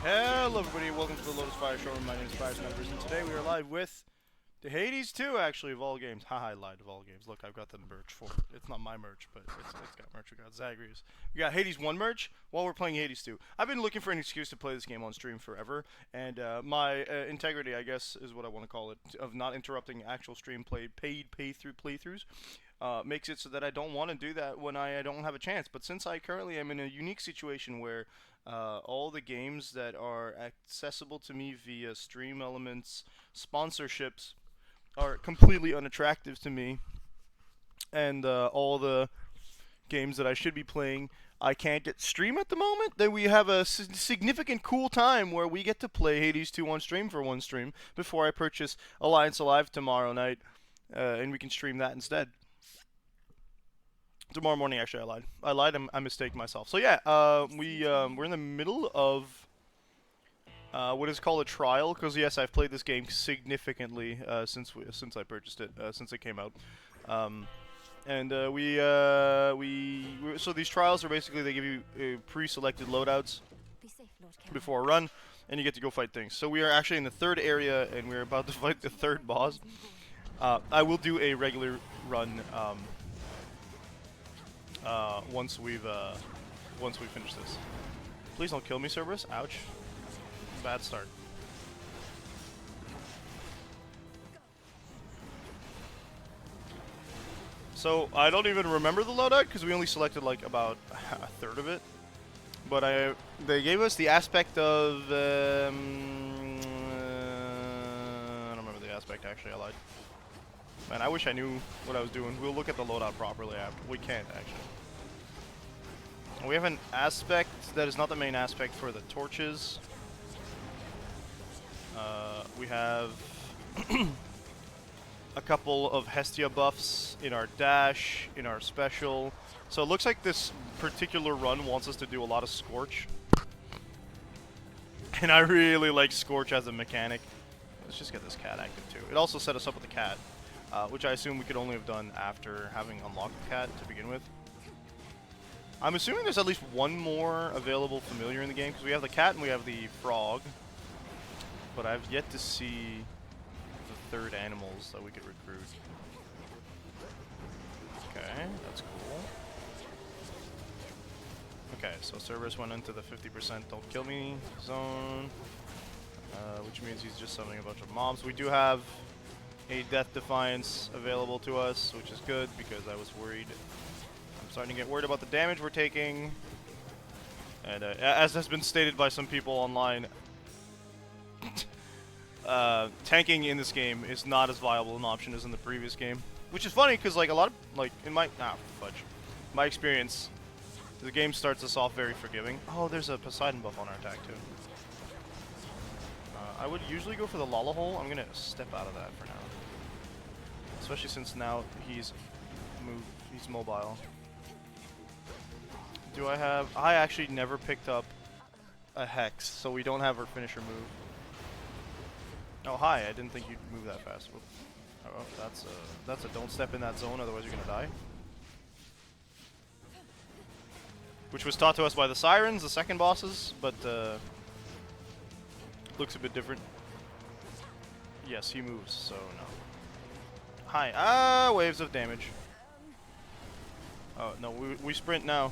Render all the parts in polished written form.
Hello everybody, welcome to the Lotus Fire Show. My name is Fires Numbers, and today we are live with the Hades 2, actually, of all games. Haha, I lied, of all games. Look, I've got the merch for it. It's not my merch, but it's got merch. We got Zagreus. We got Hades 1 merch while we're playing Hades 2. I've been looking for an excuse to play this game on stream forever, and my integrity, I guess, is what I want to call it, of not interrupting actual stream paid playthroughs. Makes it so that I don't want to do that when I don't have a chance. But since I currently am in a unique situation where all the games that are accessible to me via Stream Elements sponsorships are completely unattractive to me, and all the games that I should be playing I can't get stream at the moment, then we have a significant cool time where we get to play Hades 2 on stream for one stream before I purchase Alliance Alive tomorrow night, and we can stream that instead. Tomorrow morning, actually, I lied. I mistaken myself. So yeah, we're in the middle of what is called a trial, because yes, I've played this game significantly since I purchased it, since it came out. So these trials are basically, they give you pre-selected loadouts before a run, and you get to go fight things. So we are actually in the third area, and we're about to fight the third boss. I will do a regular run once we finish this. Please don't kill me, Cerberus. Ouch. Bad start. So I don't even remember the loadout because we only selected like about a third of it. But they gave us the aspect of I don't remember the aspect actually. I lied. Man, I wish I knew what I was doing. We'll look at the loadout properly after. We can't actually. We have an aspect that is not the main aspect for the torches. We have a couple of Hestia buffs in our dash, in our special. So it looks like this particular run wants us to do a lot of Scorch. And I really like Scorch as a mechanic. Let's just get this cat active too. It also set us up with the cat, which I assume we could only have done after having unlocked the cat to begin with. I'm assuming there's at least one more available familiar in the game, because we have the cat and we have the frog. But I've yet to see the third animals that we could recruit. Okay, that's cool. Okay, so Cerberus went into the 50% don't kill me zone, which means he's just summoning a bunch of mobs. We do have a Death Defiance available to us, which is good because I was worried. I'm starting to get worried about the damage we're taking. And as has been stated by some people online, tanking in this game is not as viable an option as in the previous game. Which is funny because like a lot of, like in my, my experience, the game starts us off very forgiving. Oh, there's a Poseidon buff on our attack too. I would usually go for the Lala hole. I'm gonna step out of that for now. Especially since now he's mobile. Do I have... I actually never picked up a Hex, so we don't have our finisher move. Oh, hi, I didn't think you'd move that fast. Oh, that's a don't step in that zone, otherwise you're gonna die. Which was taught to us by the Sirens, the second bosses, but looks a bit different. Yes, he moves, so no. Hi, waves of damage. Oh, no, we sprint now.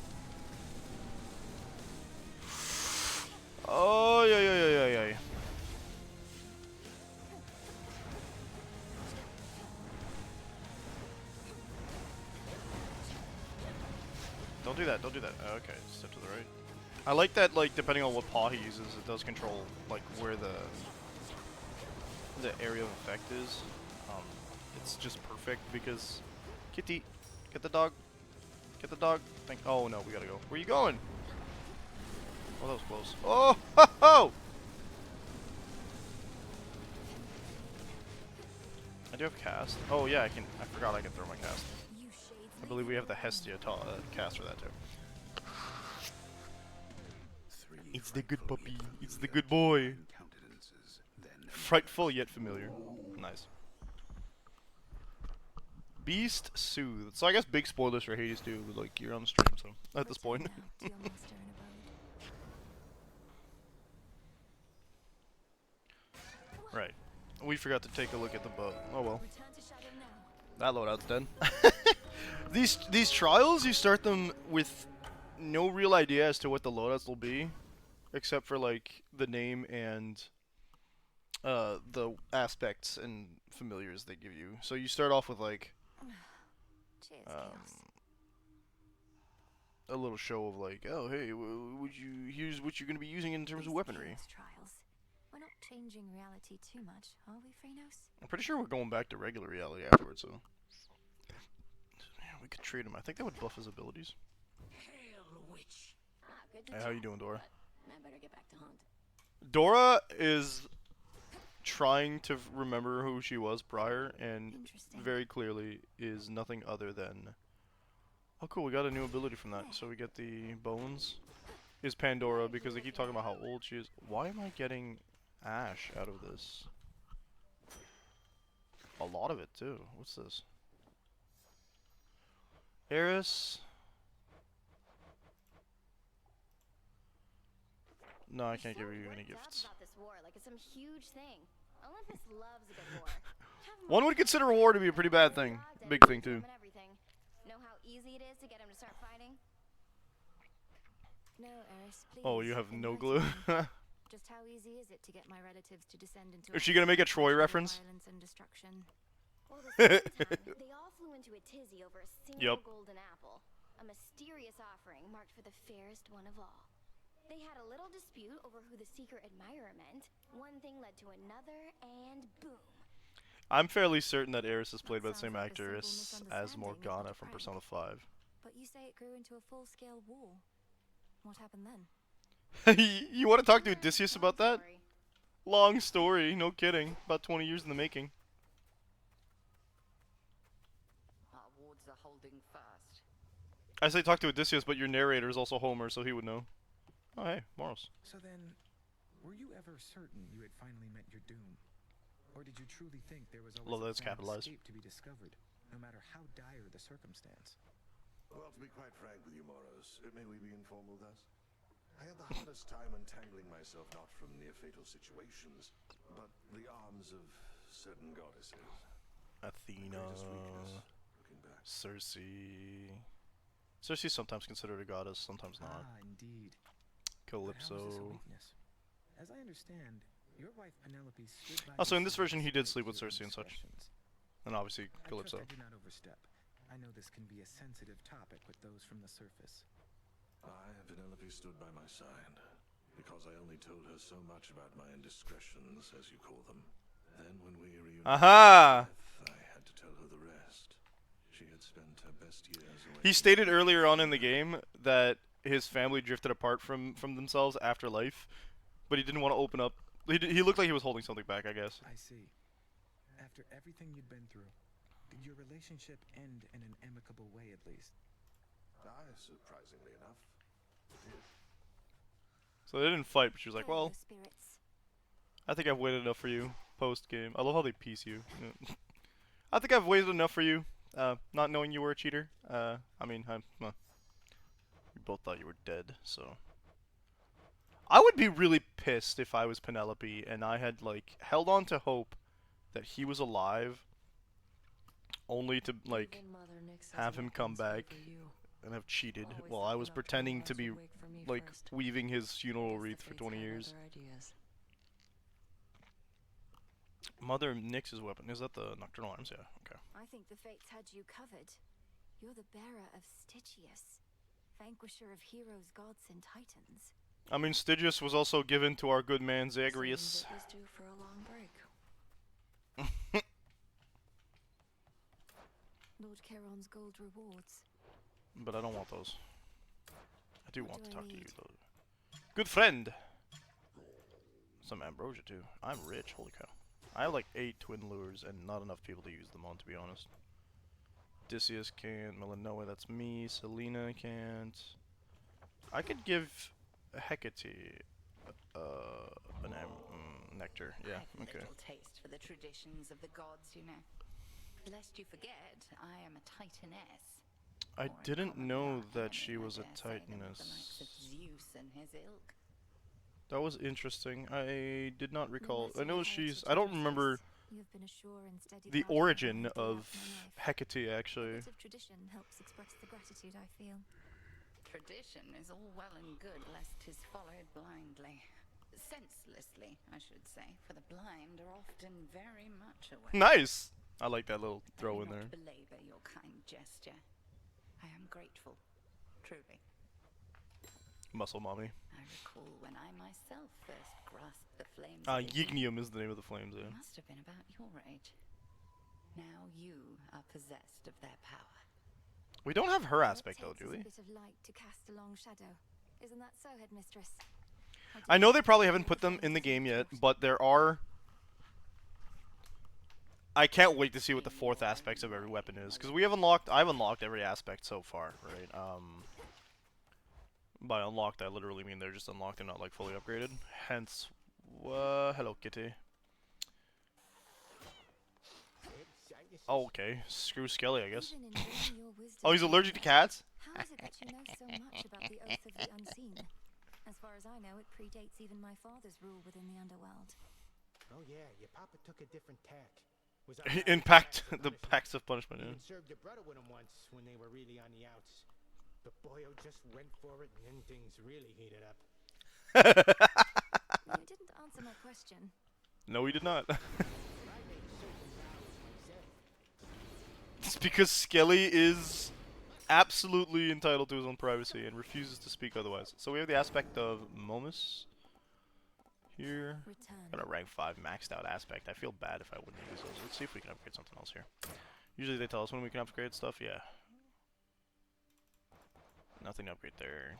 Oh, yeah. Don't do that, don't do that. Okay, step to the right. I like that, like, depending on what paw he uses, it does control, like, where the area of effect is. It's just perfect because... Kitty, get the dog. Get the dog. Oh, no, we gotta go. Where are you going? Oh, that was close. Oh, ho, ho! I do have cast. Oh, yeah, I forgot I can throw my cast. I believe we have the Hestia cast for that too. It's the good puppy. It's the good boy. Frightful yet familiar. Nice. Beast Soothe. So I guess big spoilers for Hades 2, like you're on the stream, so at this point. Right. We forgot to take a look at the boat. Oh well. That loadout's done. These trials, you start them with no real idea as to what the loadouts will be, except for like the name and the aspects and familiars they give you. So you start off with like a little show of like, oh hey, here's what you're gonna be using in terms of weaponry. We're not changing reality too much, are we, Phrenos? I'm pretty sure we're going back to regular reality afterwards, so yeah, we could trade him. I think that would buff his abilities. Hey, how you doing, Dora? I better get back to hunt. Dora is trying to remember who she was prior, and very clearly is nothing other than... Oh cool, we got a new ability from that. So we get the bones. Is Pandora, because they keep talking about how old she is. Why am I getting Ash out of this? A lot of it too. What's this? Eris. No, I can't give you any gifts. About this war, like it's some huge thing. Olympus loves a good war. One would consider war to be a pretty bad thing. Big thing too. Know how easy it is to get him to start fighting? No, Eris, please. Oh, you have no glue. Just how easy is it to get my relatives to descend into Is she gonna make a Troy reference? Violence and destruction? Well, they all flew into a tizzy over a single golden apple, a mysterious offering marked for the fairest one of all. They had a little dispute over who the secret admirer meant. One thing led to another, and boom. I'm fairly certain that Eris is played by the same actress as Morgana from Persona 5. But you say it grew into a full-scale war. What happened then? You want to talk to Odysseus about that? Long story, no kidding. About 20 years in the making. Our wards are holding fast. I say talk to Odysseus, but your narrator is also Homer, so he would know. Oh hey, Moros. So then, were you ever certain you had finally met your doom? Or did you truly think there was always a plan of escape to be discovered, no matter how dire the circumstance? Well, to be quite frank with you, Moros, may we be informal thus? I had the hardest time untangling myself not from near-fatal situations, but the arms of certain goddesses. Athena, Circe. Circe's sometimes considered a goddess, sometimes not. Ah, indeed. Calypso. But how is this a weakness? As I understand, your wife Penelope stood by Also, in your this side version, he did despite sleep with your Circe and such. indiscretions. And obviously, Calypso. I trust I did not overstep. I know this can be a sensitive topic with those from the surface. Penelope stood by my side, because I only told her so much about my indiscretions, as you call them. Then when we reunited, Aha! I had to tell her the rest. She had spent her best years away. He stated earlier on in the game that his family drifted apart from themselves after life, but he didn't want to open up. He looked like he was holding something back, I guess. I see. After everything you'd been through, did your relationship end in an amicable way at least? Surprisingly enough. So they didn't fight, but she was like, well, I think I've waited enough for you, post-game. I love how they piece you. I think I've waited enough for you, not knowing you were a cheater. I mean, we both thought you were dead, so... I would be really pissed if I was Penelope and I had, like, held on to hope that he was alive, only to, like, have him come back and have cheated while I was pretending to be, like, weaving his funeral wreath for 20 years. Mother Nyx's weapon. Is that the Nocturnal Arms? Yeah, okay. I think the fates had you covered. You're the bearer of Stygius, vanquisher of heroes, gods, and titans. I mean, Stygius was also given to our good man Zagreus. Due for a long break. Lord Charon's gold rewards. But I don't want those. I do want to talk to you, though. Good friend! Some ambrosia, too. I'm rich, holy cow. I have like 8 twin lures and not enough people to use them on, to be honest. Odysseus can't, Melanoa, that's me, Selena can't. I could give Hecate nectar, yeah, okay. I have a little taste for the traditions of the gods, you know. Lest you forget, I am a titaness. I didn't know that she was a titaness. The likes of Zeus and his ilk. That was interesting. I did not recall. I Less know of she's. heritage I don't and remember justice. You have been a sure and steady the guardian origin my of life. Hecate, A actually. bit of tradition helps express the gratitude I feel. Tradition is all well and good, lest 'tis followed blindly. Senselessly, I should say, for the blind are often very much aware. Nice! I like that little Let throw me in there. not belabor your kind gesture. I am grateful, truly. Muscle mommy. I recall when I myself first grasped the flames of Ignium. Yignium is the name of the flames, It yeah. must have been about your age. Now you are possessed of their power. We don't have her All it aspect though, takes do is we? a bit of light to cast a long shadow. Isn't that so, Headmistress? I know they probably haven't put them in the game yet, but there are... I can't wait to see what the fourth aspects of every weapon is, because we have unlocked... I've unlocked every aspect so far, right? By unlocked, I literally mean they're just unlocked and not, like, fully upgraded. Hence... hello, kitty. Oh, okay. Screw Skelly, I guess. Even in bringing your wisdom Oh, he's to allergic to bear, cats? How is it that you know so much about the Oath of the Unseen? As far as I know, it predates even my father's rule within the underworld. Oh yeah, your papa took a different tack. Was Impact the packs of punishment, yeah. Even served your brother with him once when they were really on the outs. But Boyo just went for it, and then things really heated up. You didn't answer my question. No, he did not. But I made certain vows myself. It's because Skelly is absolutely entitled to his own privacy and refuses to speak otherwise. So we have the aspect of Momus here. Return. Got a rank 5 maxed out aspect. I feel bad if I wouldn't use those. Let's see if we can upgrade something else here. Usually they tell us when we can upgrade stuff. Yeah. Nothing to upgrade there.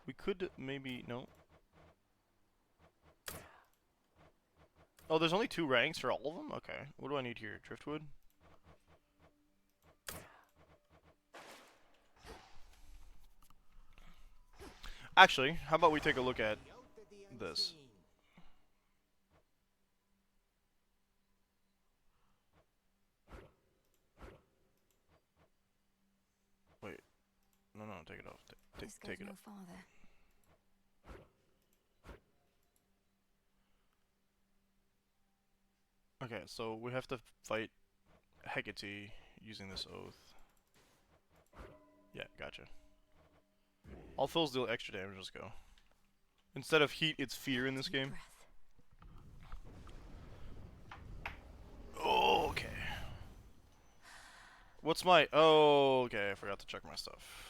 We could maybe... No. Oh, there's only 2 ranks for all of them? Okay. What do I need here? Driftwood? Actually, how about we take a look at The Oath of the this? Unseen. Wait. No, take it off. This goes Take it no off. farther. Okay, so we have to fight Hecate using this oath. Yeah, gotcha. All fills deal extra damage, let's go. Instead of heat, it's fear in this Deep game. breath. Oh, okay. What's my... Oh, okay, I forgot to check my stuff.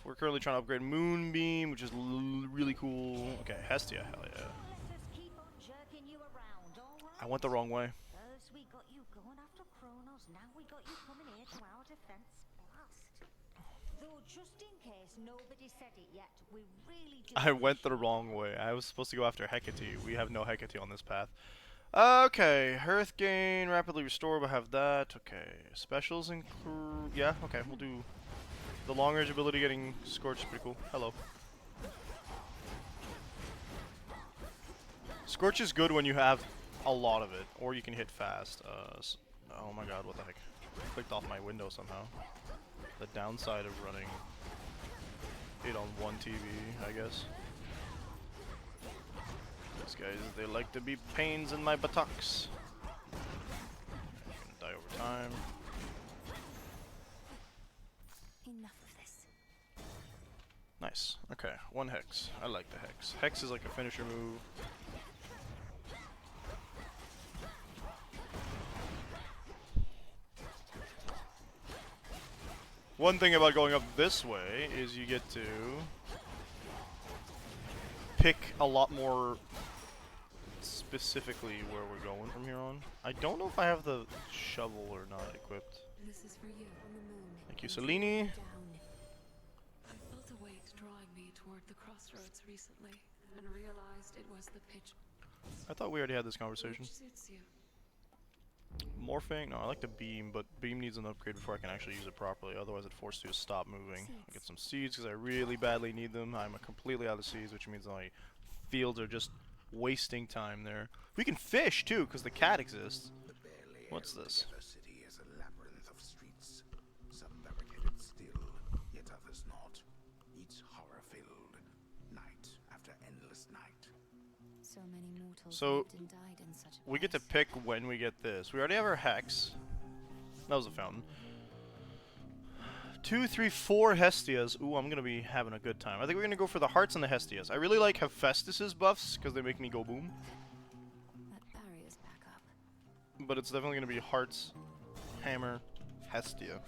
We're currently trying to upgrade Moonbeam, which is really cool. Okay, Hestia, hell yeah. Let us keep on jerking you around, all right? I went the wrong way. First we got you going after Kronos, now we got you coming here to our defense. Blast. Though just in case nobody said it yet, we really do... I went the wrong way. I was supposed to go after Hecate. We have no Hecate on this path. Okay, Hearth Gain, rapidly restore, we'll have that. Okay, specials include... Yeah, okay, we'll do... The long range ability getting scorched is pretty cool. Hello. Scorch is good when you have a lot of it, or you can hit fast. Oh my god, what the heck. Clicked off my window somehow. The downside of running it on one TV, I guess. These guys, they like to be pains in my buttocks. I'm gonna die over time. Enough of this. Nice. Okay, 1 Hex. I like the Hex. Hex is like a finisher move. One thing about going up this way is you get to pick a lot more specifically where we're going from here on. I don't know if I have the shovel or not equipped. This is for you. On the moon. Thank you, Selene. Down. I felt a weight drawing me toward the crossroads recently and realized it was the pitch I thought we already had this conversation. which suits you. Morphing? No, I like the beam, but beam needs an upgrade before I can actually use it properly. Otherwise, it forces you to stop moving. I'll get some seeds because I really badly need them. I'm completely out of seeds, which means my fields are just wasting time there. We can fish too, because the cat exists. What's this? The city is a labyrinth of streets, some barricaded still, yet others not. Each horror-filled, night after endless night. So many mortals So, lived and died in such a we get to place. pick when we get this. We already have our Hex. That was a fountain. 2, 3, 4 Hestias. Ooh, I'm gonna be having a good time. I think we're gonna go for the hearts and the Hestias. I really like Hephaestus's buffs because they make me go boom. That barrier's back up. But it's definitely gonna be hearts, hammer, Hestia.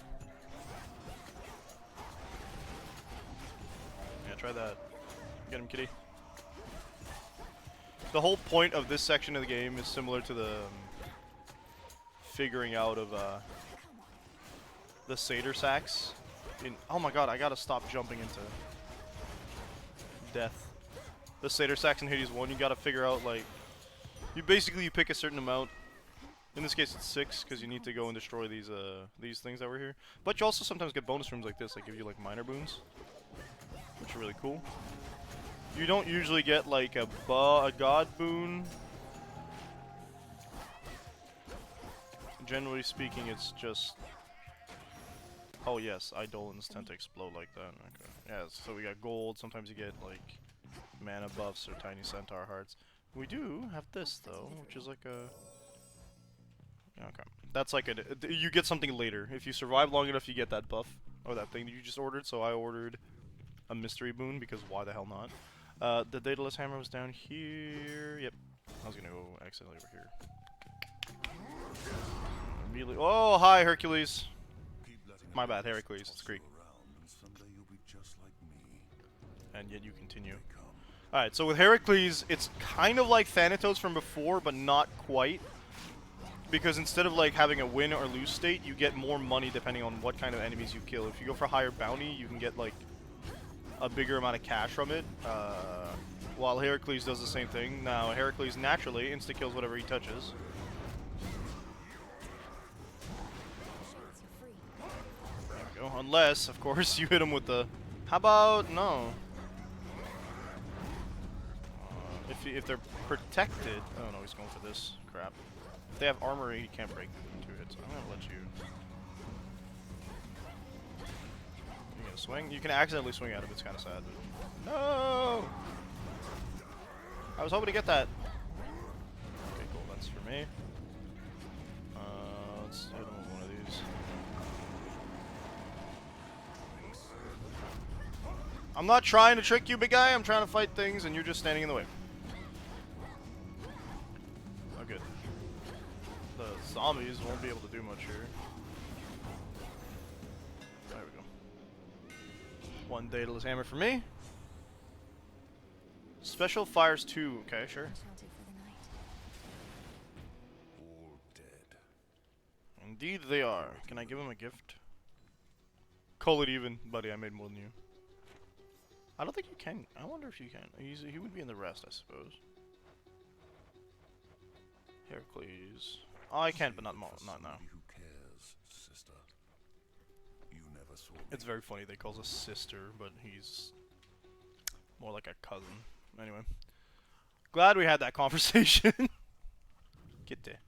Yeah, try that. Get him, kitty. The whole point of this section of the game is similar to the figuring out of the Satyr sacks. Oh my god, I gotta stop jumping into death. The Satyr sacks in Hades 1, you gotta figure out, like, you pick a certain amount. In this case, it's 6 because you need to go and destroy these things that were here. But you also sometimes get bonus rooms like this that give you like minor boons, which are really cool. You don't usually get like a god boon. Generally speaking, it's just. Oh yes, Eidolons tend to explode like that. Okay. Yeah, so we got gold. Sometimes you get like mana buffs or tiny centaur hearts. We do have this though, which is like a. Okay, that's like you get something later. If you survive long enough, you get that buff or that thing that you just ordered. So I ordered a mystery boon because why the hell not? The Daedalus hammer was down here. Yep, I was gonna go accidentally over here. Immediately. Oh, hi Hercules. My bad, Heracles. It's Greek. And yet you continue. Alright, so with Heracles, it's kind of like Thanatos from before, but not quite. Because instead of like having a win or lose state, you get more money depending on what kind of enemies you kill. If you go for higher bounty, you can get like a bigger amount of cash from it. While Heracles does the same thing. Now, Heracles naturally insta-kills whatever he touches. There we go. Unless, of course, you hit him with the... How about... No. If they're protected... Oh no, he's going for this crap. If they have armory, he can't break 2 hits. I'm gonna let you... You gonna swing? You can accidentally swing at him, it's kinda sad. No! I was hoping to get that. Okay, cool, that's for me. Let's hit him with one of these. I'm not trying to trick you, big guy. I'm trying to fight things, and you're just standing in the way. Oh, good. The zombies won't be able to do much here. There we go. 1 Daedalus hammer for me. Special fires 2. Okay, sure. All dead. Indeed they are. Can I give him a gift? Call it even, buddy. I made more than you. I don't think you can. I wonder if you can. He would be in the rest, I suppose. Heracles. Oh, I can, but not now. Who cares, sister? You never saw me. It's very funny they call us sister, but he's more like a cousin. Anyway. Glad we had that conversation. Get there.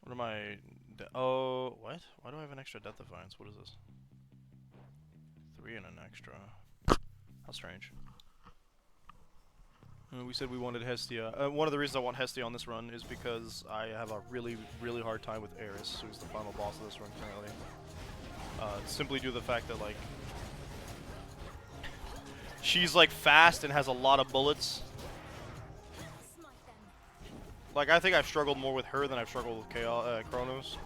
What am I... Oh, what? Why do I have an extra Death Defiance? What is this? 3 and an extra. How strange. We said we wanted Hestia. One of the reasons I want Hestia on this run is because I have a really, really hard time with Eris, who's the final boss of this run currently. Simply due to the fact that, like, she's, like, fast and has a lot of bullets. Like, I think I've struggled more with her than I've struggled with Kronos.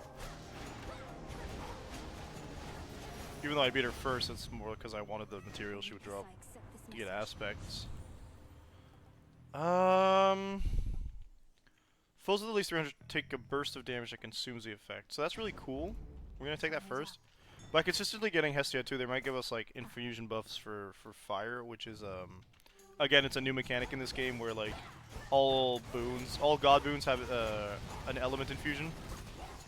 Even though I beat her first, it's more because I wanted the material she would drop to get aspects. Foes with at least 300 take a burst of damage that consumes the effect. So that's really cool. We're gonna take that first. By consistently getting Hestia too, they might give us like infusion buffs for fire, which is again, it's a new mechanic in this game where like all god boons have an element infusion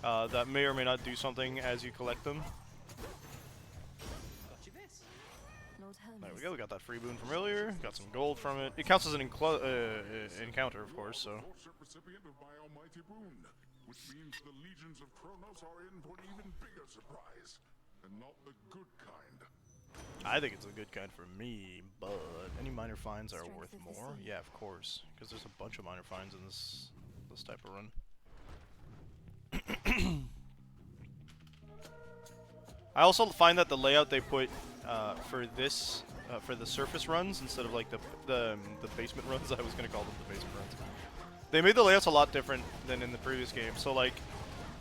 that may or may not do something as you collect them. There we go, we got that free boon from earlier, got some gold from it. It counts as an encounter, of course, so. Recipient of my almighty boon, which means the legions of Kronos are in for an even bigger surprise, and not the good kind. I think it's a good kind for me, but any minor finds are worth more. Yeah, of course, because there's a bunch of minor finds in this type of run. I also find that the layout they put for this for the surface runs instead of like the basement runs, I was gonna call them the basement runs. They made the layouts a lot different than in the previous game. So like,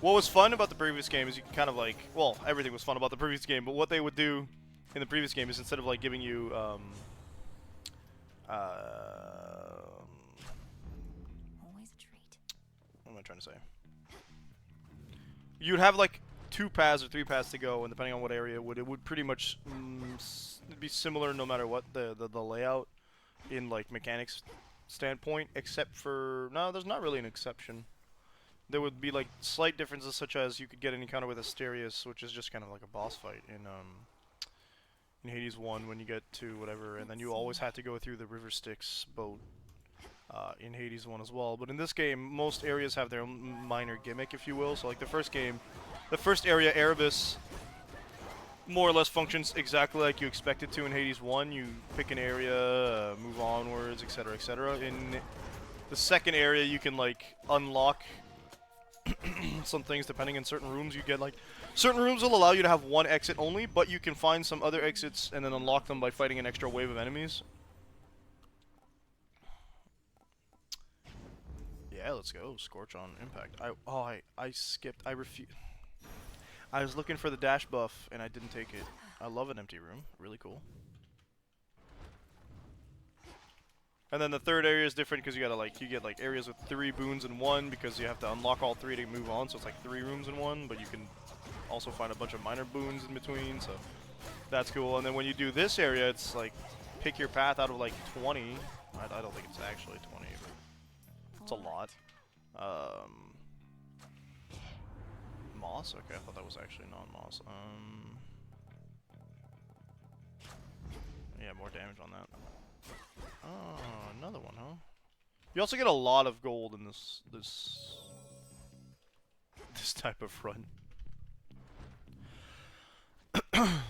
what was fun about the previous game is you can kind of like, well, everything was fun about the previous game, but what they would do in the previous game is instead of like giving you Always a treat. what am I trying to say? You'd have like 2 paths or 3 paths to go, and depending on what area, it would pretty much be similar no matter what the layout in like mechanics standpoint, except for no, there's not really an exception. There would be like slight differences, such as you could get an encounter with Asterius, which is just kind of like a boss fight in Hades 1 when you get to whatever, and then you always had to go through the River Styx boat in Hades 1 as well. But in this game, most areas have their own minor gimmick, if you will. So like the first game, the first area, Erebus, more or less functions exactly like you expect it to in Hades 1. You pick an area, move onwards, etc., etc. In the second area, you can like unlock some things depending on certain rooms. You get like certain rooms will allow you to have one exit only, but you can find some other exits and then unlock them by fighting an extra wave of enemies. Yeah, let's go. Scorch on impact. I skipped. I refuse. I was looking for the dash buff and I didn't take it. I love an empty room. Really cool. And then the third area is different because you gotta like you get like areas with 3 boons in one because you have to unlock all 3 to move on. So it's like 3 rooms in one, but you can also find a bunch of minor boons in between. So that's cool. And then when you do this area, it's like pick your path out of like 20. I don't think it's actually 20, but it's a lot. Moss? Okay, I thought that was actually non-moss. Yeah, more damage on that. Oh, another one, huh? You also get a lot of gold in this type of run. Yeah,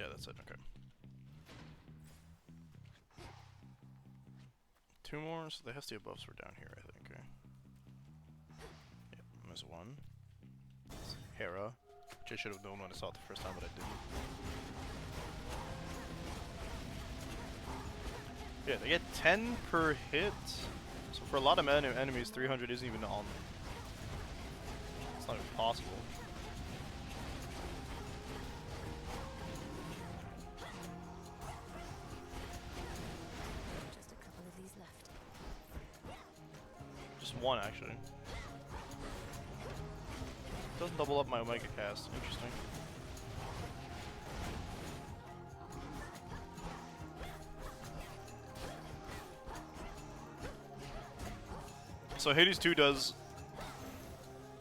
that's it. Okay. 2 more, so the Hestia buffs were down here, I think. Okay. Yep, there's 1. It's Hera, which I should have known when I saw it the first time, but I didn't. Yeah, they get 10 per hit. So for a lot of enemies, 300 isn't even on them. It's not even possible. Just 1, actually. Doesn't double up my Omega cast. Interesting. So Hades 2 does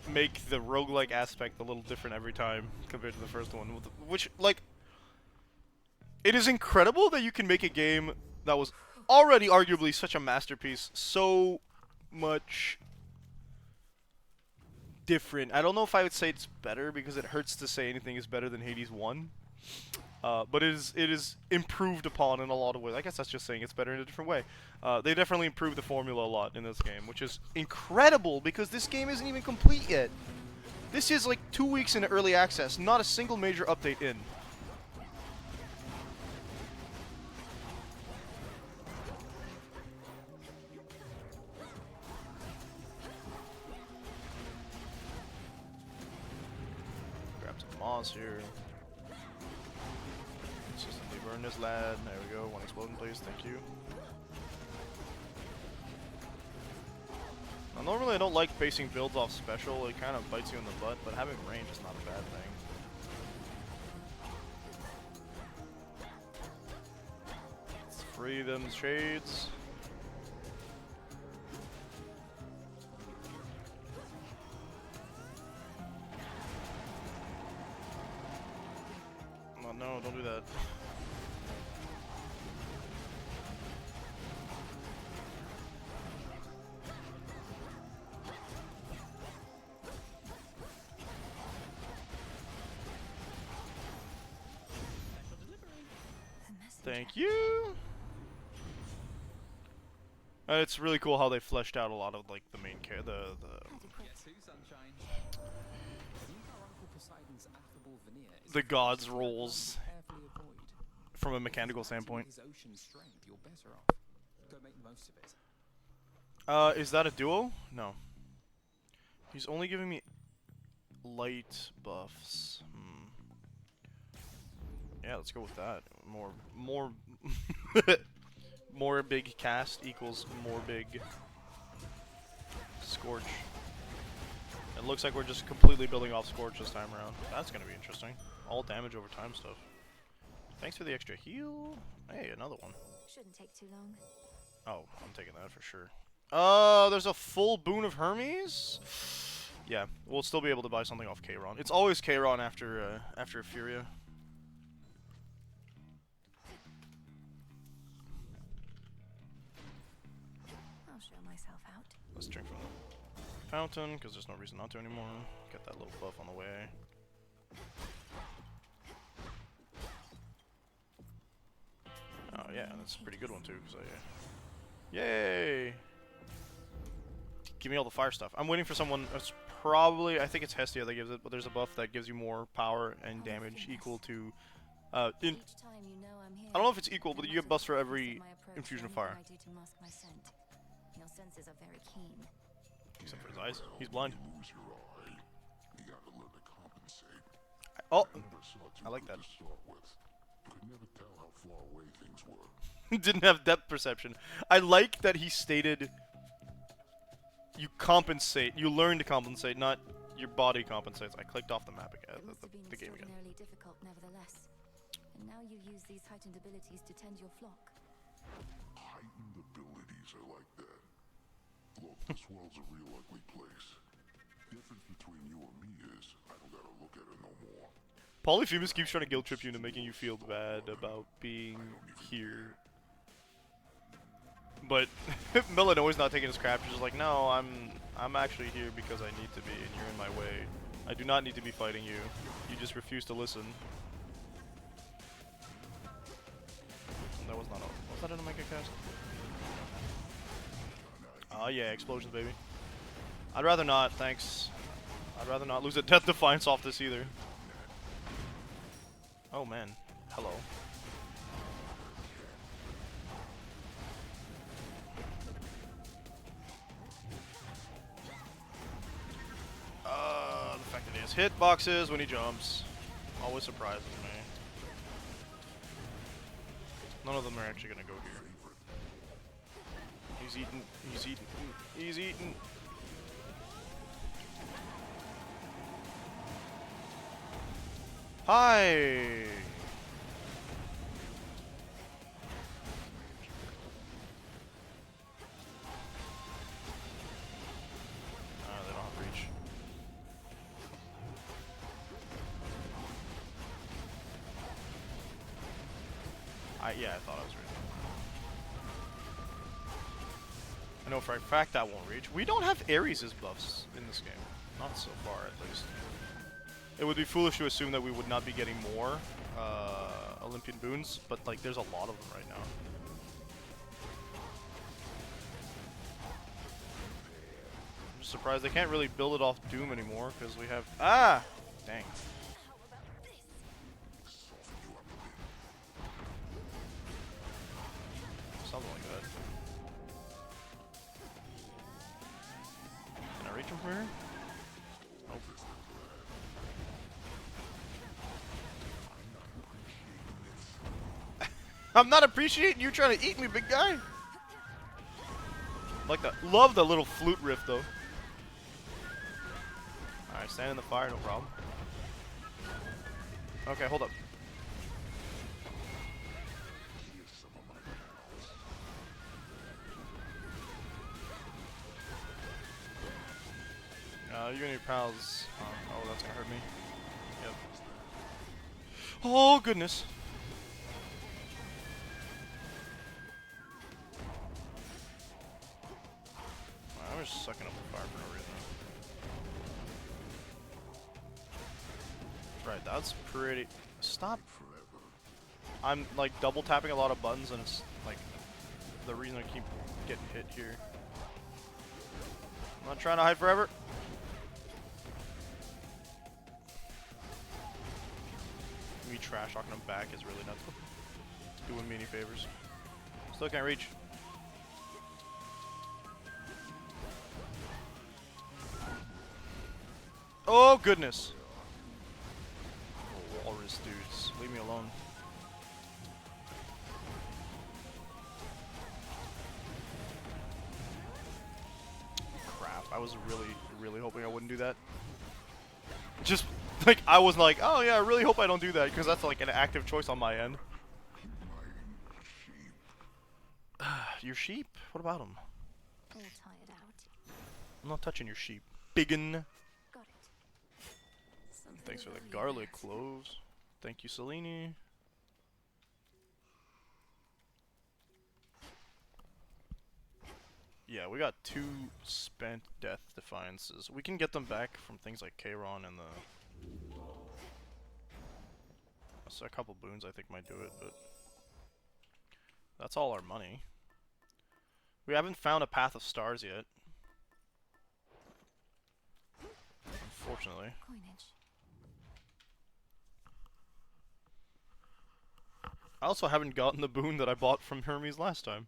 make the roguelike aspect a little different every time compared to the first one. Which, like, it is incredible that you can make a game that was already arguably such a masterpiece so much different. I don't know if I would say it's better because it hurts to say anything is better than Hades 1. But it is improved upon in a lot of ways. I guess that's just saying it's better in a different way. They definitely improved the formula a lot in this game, which is incredible because this game isn't even complete yet. This is like 2 weeks into early access, not a single major update in. Grab some moss here. Consistently burn this lad. There we go. 1 exploding, please. Thank you. Now, normally I don't like basing builds off special. It kind of bites you in the butt, but having range is not a bad thing. Let's free them shades. Oh, no, don't do that. Thank you. It's really cool how they fleshed out a lot of like the main the gods' roles from a mechanical standpoint. Is that a duo? No. He's only giving me light buffs. Yeah, let's go with that. More more big cast equals more big Scorch. It looks like we're just completely building off Scorch this time around. That's gonna be interesting. All damage over time stuff. Thanks for the extra heal. Hey, another one. Shouldn't take too long. Oh, I'm taking that for sure. There's a full boon of Hermes? Yeah, we'll still be able to buy something off Kayron. It's always Kayron after Furia. I'll show myself out. Let's drink from the fountain, because there's no reason not to anymore. Get that little buff on the way. Oh yeah, that's a pretty good one too, because Yay! Give me all the fire stuff. I'm waiting for someone, it's probably, I think it's Hestia that gives it, but there's a buff that gives you more power and damage equal to, I don't know if it's equal, but you get buffs for every infusion of fire. Your senses are very keen. Except for his eyes. He's blind. Oh! I like that. Could never tell how far away things were. Didn't have depth perception. I like that he stated you compensate. You learn to compensate, not your body compensates. I clicked off the map again. The game again. Difficult, nevertheless. And now you use these heightened abilities to tend your flock. Heightened abilities are like that. Look, this world's a real ugly place. Difference between you and me is I don't gotta look at it no more. Polyphemus keeps trying to guilt trip you into making you feel bad about being here. But Melanoi's not taking his crap. She's just like, no, I'm actually here because I need to be, and you're in my way. I do not need to be fighting you. You just refuse to listen. That was not a... Was that an Omega cast? Oh yeah, explosions, baby. I'd rather not, thanks. I'd rather not lose a Death Defiance off this either. Oh man, hello. The fact that he has hitboxes when he jumps always surprises me. None of them are actually gonna go here. He's eating, he's eating, he's eating. Hi! They don't have reach. Yeah, I thought I was reaching. I know for a fact that won't reach. We don't have Ares' buffs in this game. Not so far, at least. It would be foolish to assume that we would not be getting more Olympian boons, but like there's a lot of them right now. I'm just surprised they can't really build it off Doom anymore because we have dang. Something like that. Can I reach him from here? Nope. I'm not appreciating you trying to eat me, big guy. Like that. Love the little flute riff, though. Alright, stand in the fire, no problem. Okay, hold up. You and your pals. Oh, that's gonna hurt me. Yep. Oh, goodness. I'm just sucking up the fire for no reason. Right, that's pretty... Stop. I'm like double tapping a lot of buttons, and it's like the reason I keep getting hit here. I'm not trying to hide forever. Me trash talking him back is really not doing me any favors. Still can't reach. Oh goodness. Oh, walrus dudes, leave me alone. Crap, I was really hoping I wouldn't do that. Just like I was like, oh yeah, I really hope I don't do that because that's like an active choice on my end. Your sheep? What about them? All tired out. I'm not touching your sheep. Biggin. Got it. Thanks for the garlic cloves. Thank you, Selene. Yeah, we got 2 spent death defiances. We can get them back from things like Kayron and the... So a couple boons I think might do it, but... That's all our money. We haven't found a Path of Stars yet. Unfortunately. Coinage. I also haven't gotten the boon that I bought from Hermes last time.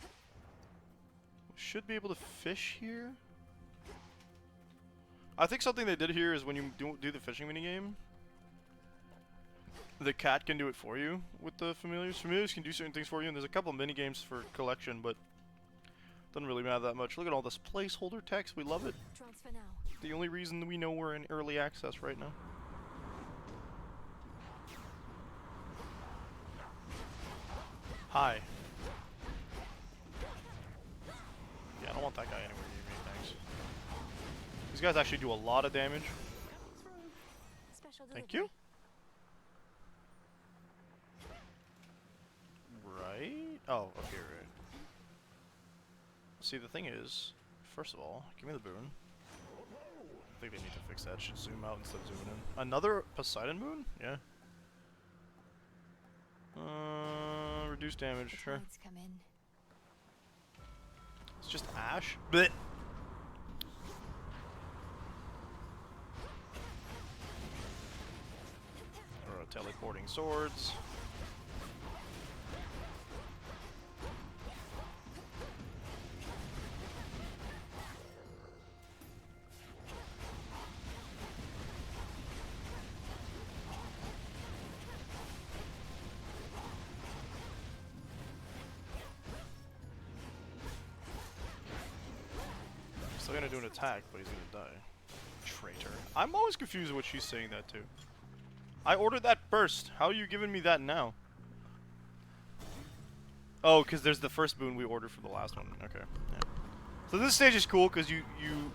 We should be able to fish here. I think something they did here is when you do the fishing minigame, the cat can do it for you with the familiars. Familiars can do certain things for you, and there's a couple of minigames for collection, but doesn't really matter that much. Look at all this placeholder text. We love it. Transfer now. The only reason we know we're in early access right now. Hi. Yeah, I don't want that guy anywhere near me, thanks. These guys actually do a lot of damage. Special Thank delivery. you. Right? Oh, okay, right. See, the thing is, first of all, give me the boon. I think they need to fix that. It should zoom out instead of zooming in. Another Poseidon boon? Yeah. Reduce damage, sure. Tides come in. It's just ash. Blech. Or teleporting swords. Still gonna do an attack, but he's gonna die. Traitor. I'm always confused what she's saying that to. I ordered that first. How are you giving me that now? Oh, because there's the first boon we ordered for the last one. Okay. Yeah. So this stage is cool because you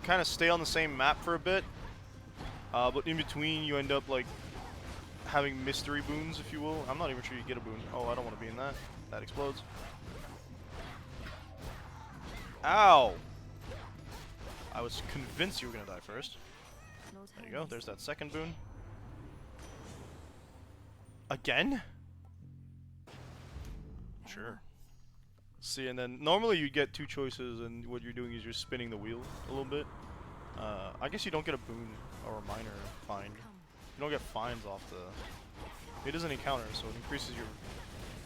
kind of stay on the same map for a bit. But in between you end up like having mystery boons, if you will. I'm not even sure you get a boon. Oh, I don't want to be in that. That explodes. Ow! I was convinced you were gonna die first. There you go, there's that second boon. Again? Sure. See, and then normally you get 2 choices, and what you're doing is you're spinning the wheel a little bit. I guess you don't get a boon or a minor fine. You don't get fines off the... It isn't encounter, so it increases your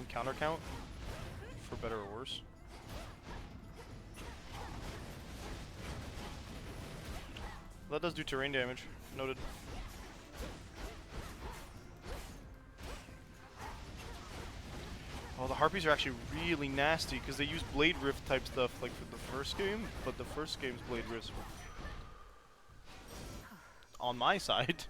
encounter count, for better or worse. That does do terrain damage. Noted. Oh, the harpies are actually really nasty because they use blade rift type stuff like for the first game, but the first game's blade rifts were on my side.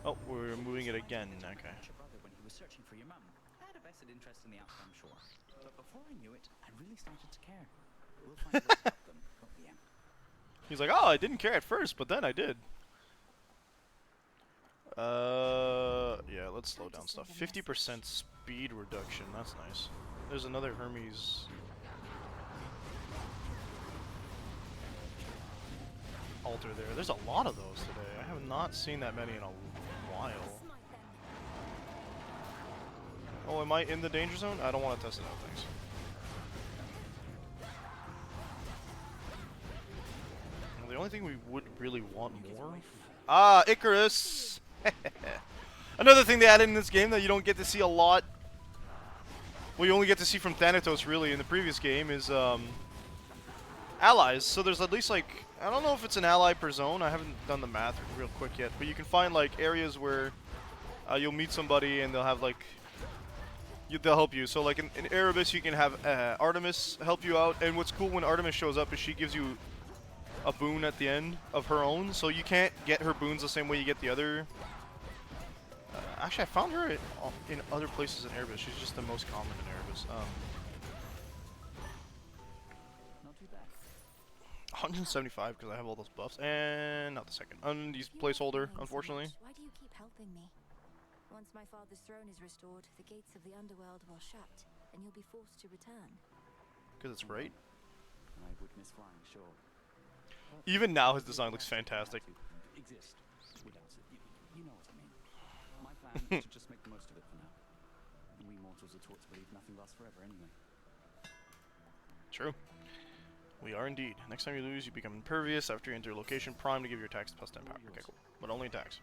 Oh, we're moving it again. Okay. Your brother when he was searching for your mum. I had a vested interest in the outcome, sure, but before I knew it, I really started to care. We'll find ways to help them, won't we, Em? He's like, oh, I didn't care at first, but then I did. Yeah, let's slow down stuff. 50% speed reduction, that's nice. There's another Hermes. Altar there. There's a lot of those today. I have not seen that many in a while. Oh, am I in the danger zone? I don't want to test it out, thanks. Well, the only thing we would really want more... Ah, Icarus! Another thing they added in this game that you don't get to see a lot... Well, you only get to see from Thanatos, really, in the previous game, is, allies. So there's at least, like... I don't know if it's an ally per zone. I haven't done the math real quick yet. But you can find, like, areas where you'll meet somebody and they'll have, like... They'll help you. So, like, in Erebus, you can have Artemis help you out. And what's cool when Artemis shows up is she gives you a boon at the end of her own. So you can't get her boons the same way you get the other... actually, I found her in other places in Erebus. She's just the most common in Erebus. Not too bad. 175 because I have all those buffs, and not the second. Unused placeholder, unfortunately. Why do you keep helping me? Once my father's throne is restored, the gates of the underworld will shut, and you'll be forced to return. Because it's right. I would miss flying, sure. Even now, his design looks fantastic. Exist without it. You know what I mean. My plan is to just make the most of it for now. We mortals are taught to believe nothing lasts forever anyway. True. We are indeed. Next time you lose, you become impervious after you enter a location primed to give your attacks plus 10 power. Okay, cool. But only attacks.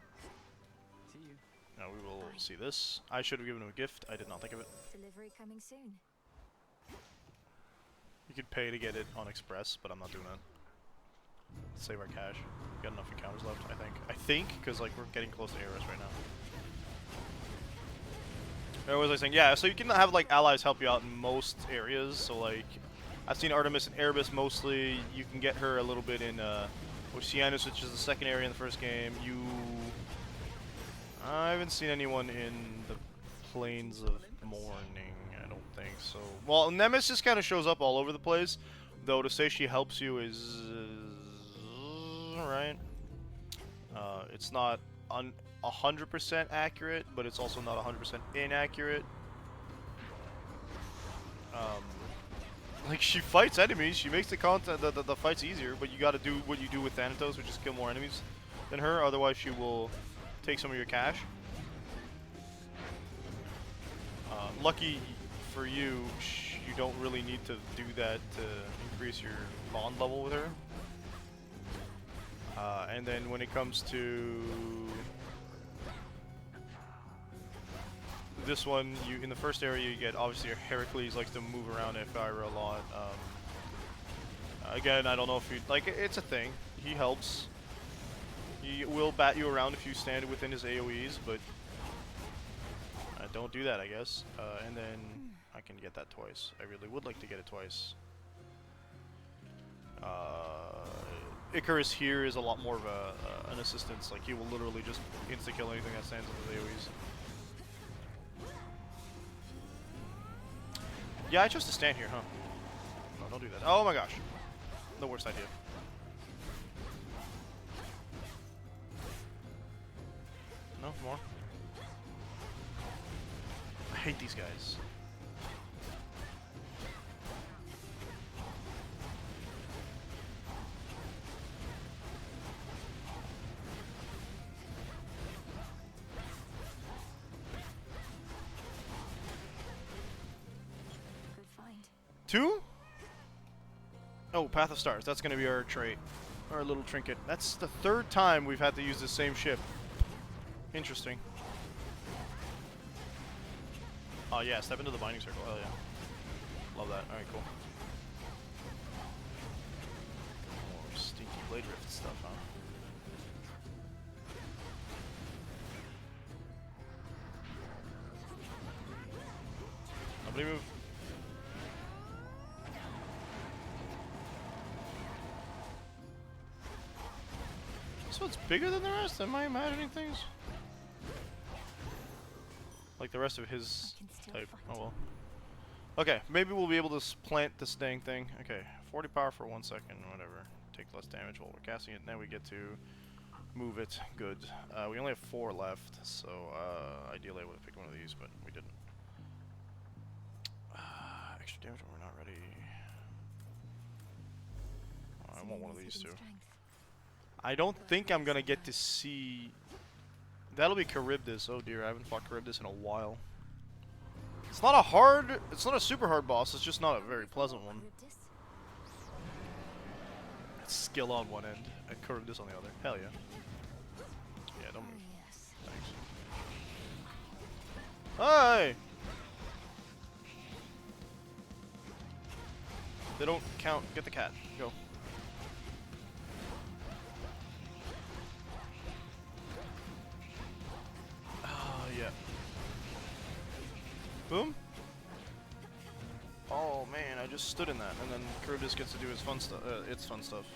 See you. Now we will see this. I should have given him a gift. I did not think of it. Delivery coming soon. You could pay to get it on Express, but I'm not doing that. Save our cash. Got enough encounters left, I think. Because, like, we're getting close to Ares right now. What was I saying? Yeah, so you can have, like, allies help you out in most areas. So, like, I've seen Artemis in Erebus mostly. You can get her a little bit in Oceanus, which is the second area in the first game. I haven't seen anyone in the Plains of Morning, I don't think so. Well, Nemesis kind of shows up all over the place, though to say she helps you is... right? It's not 100% accurate, but it's also not 100% inaccurate. Like, she fights enemies, she makes the fights easier, but you gotta do what you do with Thanatos, which is kill more enemies than her, otherwise she will take some of your cash. Lucky for you, you don't really need to do that to increase your bond level with her. And then when it comes to this one, in the first area you get, obviously, your Heracles likes to move around Ephyra a lot. Again, I don't know if you like it's a thing. He helps. He will bat you around if you stand within his AoEs, but don't do that, I guess. And then I can get that twice. I really would like to get it twice. Icarus here is a lot more of an assistance. Like, he will literally just insta-kill anything that stands in his AoEs. Yeah, I chose to stand here, huh? No, don't do that. Oh my gosh. The worst idea. No, more. I hate these guys. Good find. 2? Oh, Path of Stars. That's going to be our trait. Our little trinket. That's the 3rd time we've had to use the same ship. Interesting. Oh yeah, step into the binding circle. Hell yeah. Love that. Alright, cool. More stinky blade rift stuff, huh? Nobody move. This one's bigger than the rest? Am I imagining things? Like the rest of his type. Oh well. Okay, maybe we'll be able to plant this dang thing. Okay, 40 power for 1 second, whatever. Take less damage while we're casting it. Now we get to move it. Good. We only have 4 left, so ideally I would have picked one of these, but we didn't. Extra damage when we're not ready. I want one of these too. I don't think I'm gonna get to see... That'll be Charybdis. Oh dear, I haven't fought Charybdis in a while. It's not a hard, it's not a super hard boss, it's just not a very pleasant one. It's skill on one end, and Charybdis on the other. Hell yeah. Yeah, don't move. Thanks. Hi! They don't count. Get the cat. Go. Oh, yeah. Boom. Oh man, I just stood in that, and then Charybdis gets to do his fun stuff. Its fun stuff.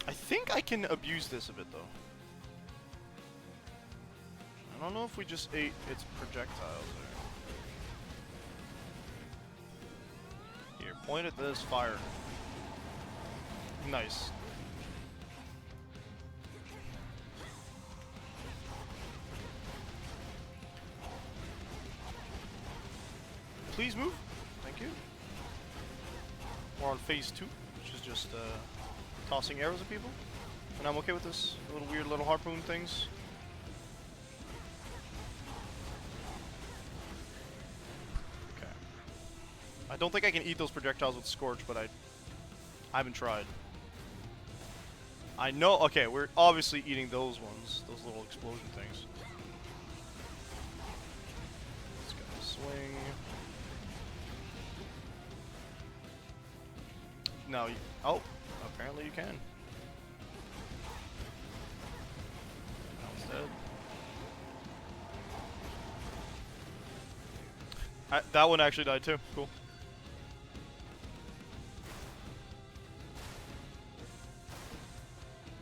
I think I can abuse this a bit though. I don't know if we just ate its projectiles there. Here, point at this, fire. Nice. Please move. Thank you. We're on phase 2, which is just tossing arrows at people. And I'm okay with this. Little weird little harpoon things. Okay. I don't think I can eat those projectiles with Scorch, but I haven't tried. I know, okay, we're obviously eating those ones, those little explosion things. Let's go swing. No, oh, apparently you can. That one's dead. That one actually died too. Cool.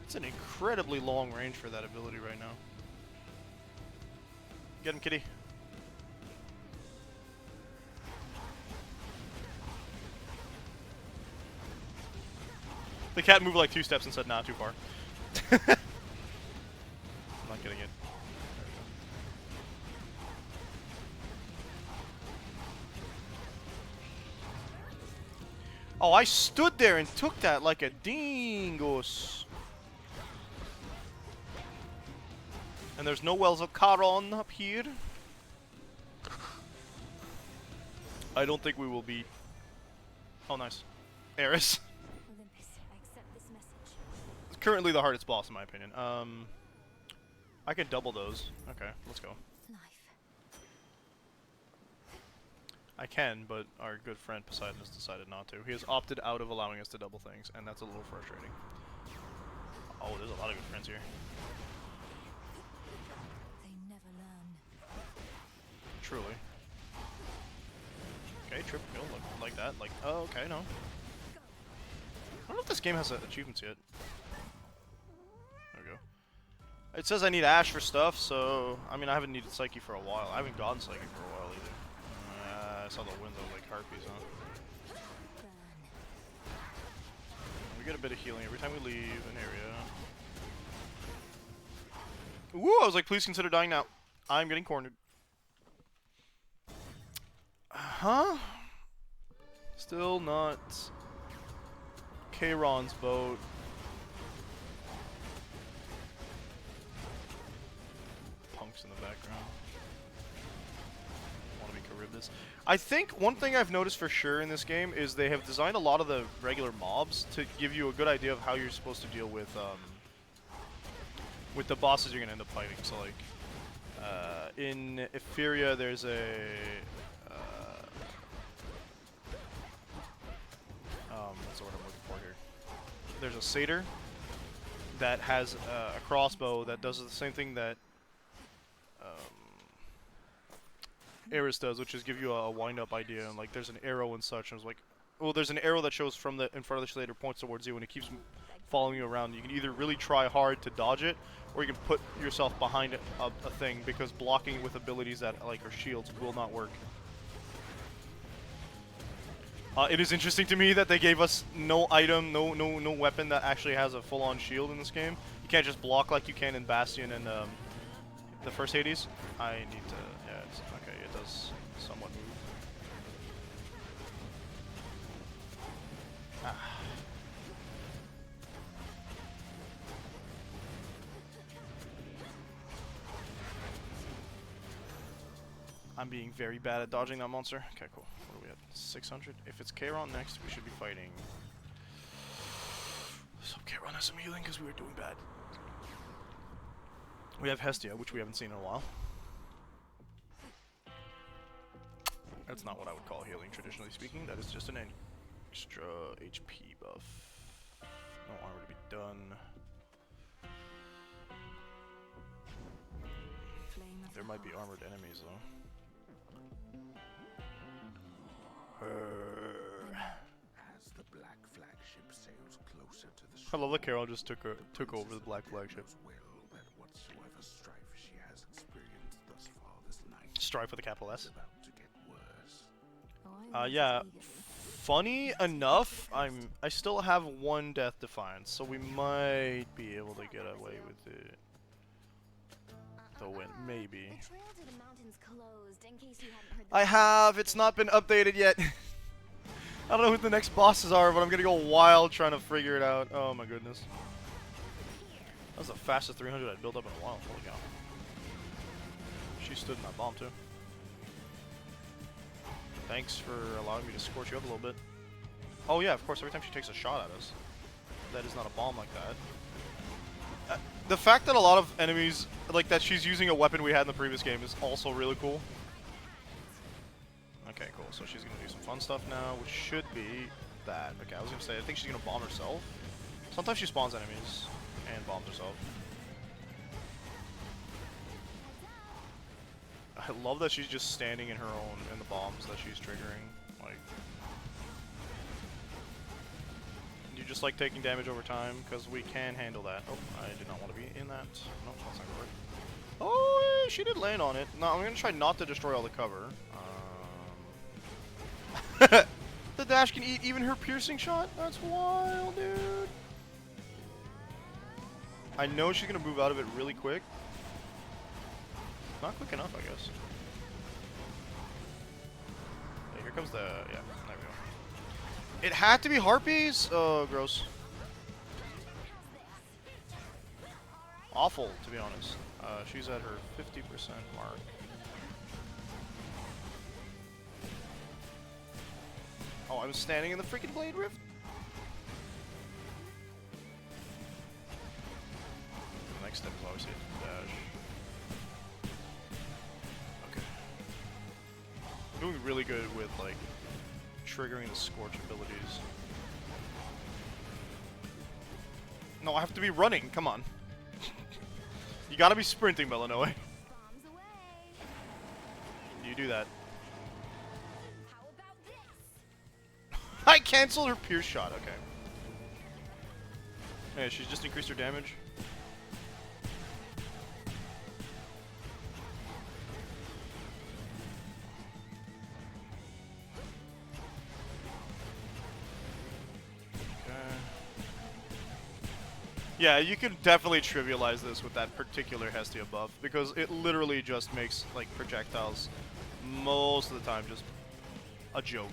It's an incredibly long range for that ability right now. Get him, kitty. The cat moved like 2 steps and said, nah, too far. I'm not getting it. Oh, I stood there and took that like a dingus. And there's no wells of Charon up here. I don't think we will beat. Oh, nice. Eris. Currently the hardest boss in my opinion. I could double those. Okay, let's go. I can, but our good friend Poseidon has decided not to. He has opted out of allowing us to double things, and that's a little frustrating. Oh, there's a lot of good friends here. They never learn. Truly. Okay, trip kill, like that. Like, oh, okay, no. I don't know if this game has achievements yet. There we go. It says I need Ash for stuff, so I mean I haven't needed Psyche for a while. I haven't gotten Psyche for a while either. I saw the window like harpies, huh? We get a bit of healing every time we leave an area. Woo! I was like, please consider dying now. I'm getting cornered. Huh? Still not. Charon's boat. Punks in the background. Want to be Charybdis. I think one thing I've noticed for sure in this game is they have designed a lot of the regular mobs to give you a good idea of how you're supposed to deal with the bosses you're gonna end up fighting. So like in Etheria, there's a what's the word I'm looking for here? There's a satyr that has a crossbow that does the same thing that Eris does, which is give you a wind-up idea, and like there's an arrow and such. And I was like, well, there's an arrow that shows from the in front of the satyr, points towards you, and it keeps following you around. You can either really try hard to dodge it, or you can put yourself behind a thing, because blocking with abilities that like are shields will not work. It is interesting to me that they gave us no item, no weapon that actually has a full-on shield in this game. You can't just block like you can in Bastion and the first Hades. I need to, yeah, it's, okay, it does somewhat move. Ah. I'm being very bad at dodging that monster. Okay, cool. What are we at? 600? If it's Kayron next, we should be fighting. So Kayron has some healing because we were doing bad. We have Hestia, which we haven't seen in a while. That's not what I would call healing, traditionally speaking. That is just an extra HP buff. No armor to be done. There might be armored enemies, though. As the black flagship sails closer to the I love that Carol just took over the black flagship. well that whatsoever strife she has experienced thus far this night Strife with a capital S. is about to get worse. Yeah. Funny enough, I still have one Death Defiance, so we might be able to get away with it. The win, maybe. The trail to the mountains closed in case you hadn't heard I have. It's not been updated yet. I don't know who the next bosses are, but I'm gonna go wild trying to figure it out. Oh my goodness. That was the fastest 300 I'd built up in a while. Holy cow. She stood in that bomb too. Thanks for allowing me to scorch you up a little bit. Oh yeah, of course, every time she takes a shot at us. That is not a bomb like that. The fact that a lot of enemies, like that she's using a weapon we had in the previous game is also really cool. Okay, cool. So she's going to do some fun stuff now, which should be that. Okay, I was going to say, I think she's going to bomb herself. Sometimes she spawns enemies and bombs herself. I love that she's just standing in her own, in the bombs that she's triggering. Like, you just like taking damage over time, because we can handle that. Oh, I did not want to be in that. No, that's not gonna work. Oh, she did land on it. No, I'm gonna try not to destroy all the cover. The dash can eat even her piercing shot? That's wild, dude. I know she's gonna move out of it really quick. Not quick enough, I guess. Yeah, here comes the... yeah, there we go. It had to be harpies? Oh, gross. Awful, to be honest. She's at her 50% mark. Oh, I was standing in the freaking blade rift? The next step is obviously a dash. Okay. I'm doing really good with, like, triggering the Scorch abilities. No, I have to be running. Come on. You gotta be sprinting, Melanoe. bombs away. You do that. How about this? I canceled her pierce shot. Okay. Yeah, she's just increased her damage. Yeah, you can definitely trivialize this with that particular Hestia buff, because it literally just makes, like, projectiles most of the time just a joke.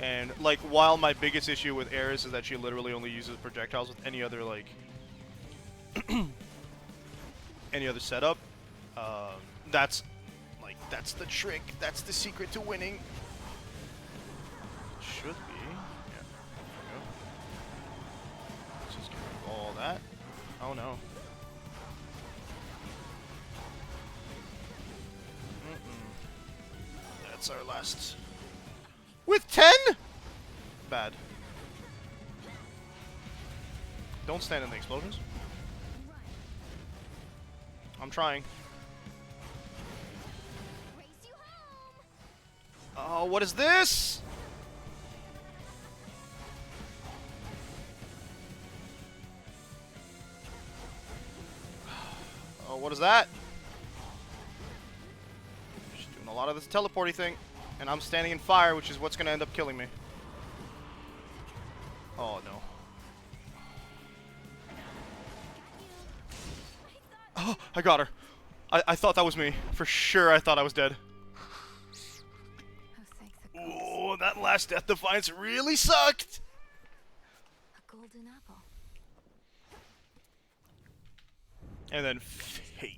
And, like, while my biggest issue with Ares is that she literally only uses projectiles with any other, like, any other setup, that's the trick, that's the secret to winning. Should be. All that. Oh no. That's our last. With 10? Bad. Don't stand in the explosions. I'm trying. Oh, what is this? Oh, what is that? She's doing a lot of this teleporty thing. And I'm standing in fire, which is what's going to end up killing me. Oh, no. Oh, I got her. I thought that was me. For sure, I thought I was dead. Oh, that last Death Defiance really sucked. A golden apple. And then fate.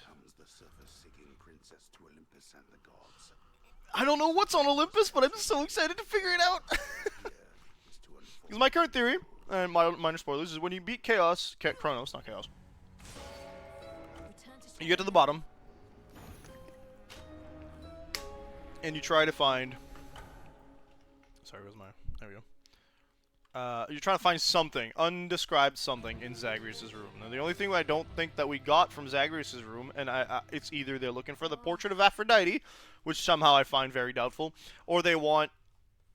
Comes the surface-seeking princess to Olympus and the gods. I don't know what's on Olympus, but I'm so excited to figure it out. Because my current theory, and minor spoilers, is when you beat Kronos, not Chaos, you get to the bottom, and you try to find... Sorry, where's my... There we go. You're trying to find something, undescribed something, in Zagreus' room. Now, the only thing I don't think that we got from Zagreus' room, and it's either they're looking for the portrait of Aphrodite, which somehow I find very doubtful, or they want,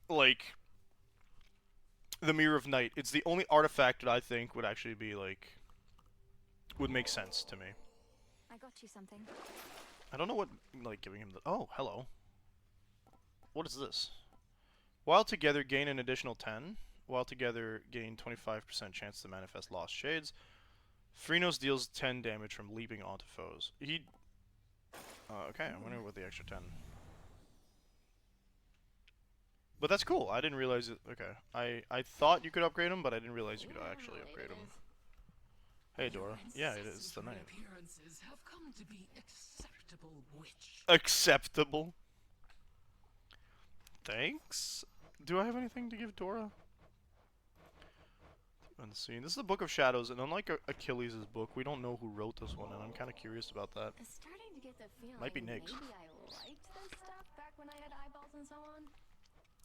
like, the Mirror of Night. It's the only artifact that I think would actually be, like, would make sense to me. I got you something. I don't know what, like, giving him the... Oh, hello. What is this? While together, gain an additional 10. While together, gain 25% chance to manifest lost shades. Phrynos deals 10 damage from leaping onto foes. He... okay, I wonder what the extra 10... But that's cool. I didn't realize it. Okay. I thought you could upgrade him, but I didn't realize you could actually upgrade him. Hey, Dora. Yeah, it is the night. Appearances have come to be acceptable, witch. Acceptable? Thanks? Do I have anything to give Dora? Unseen. This is the Book of Shadows, and unlike Achilles' book, we don't know who wrote this one, and I'm kind of curious about that. I'm starting to get the feeling Might be Nyx. maybe I liked this stuff back when I had eyeballs and so on.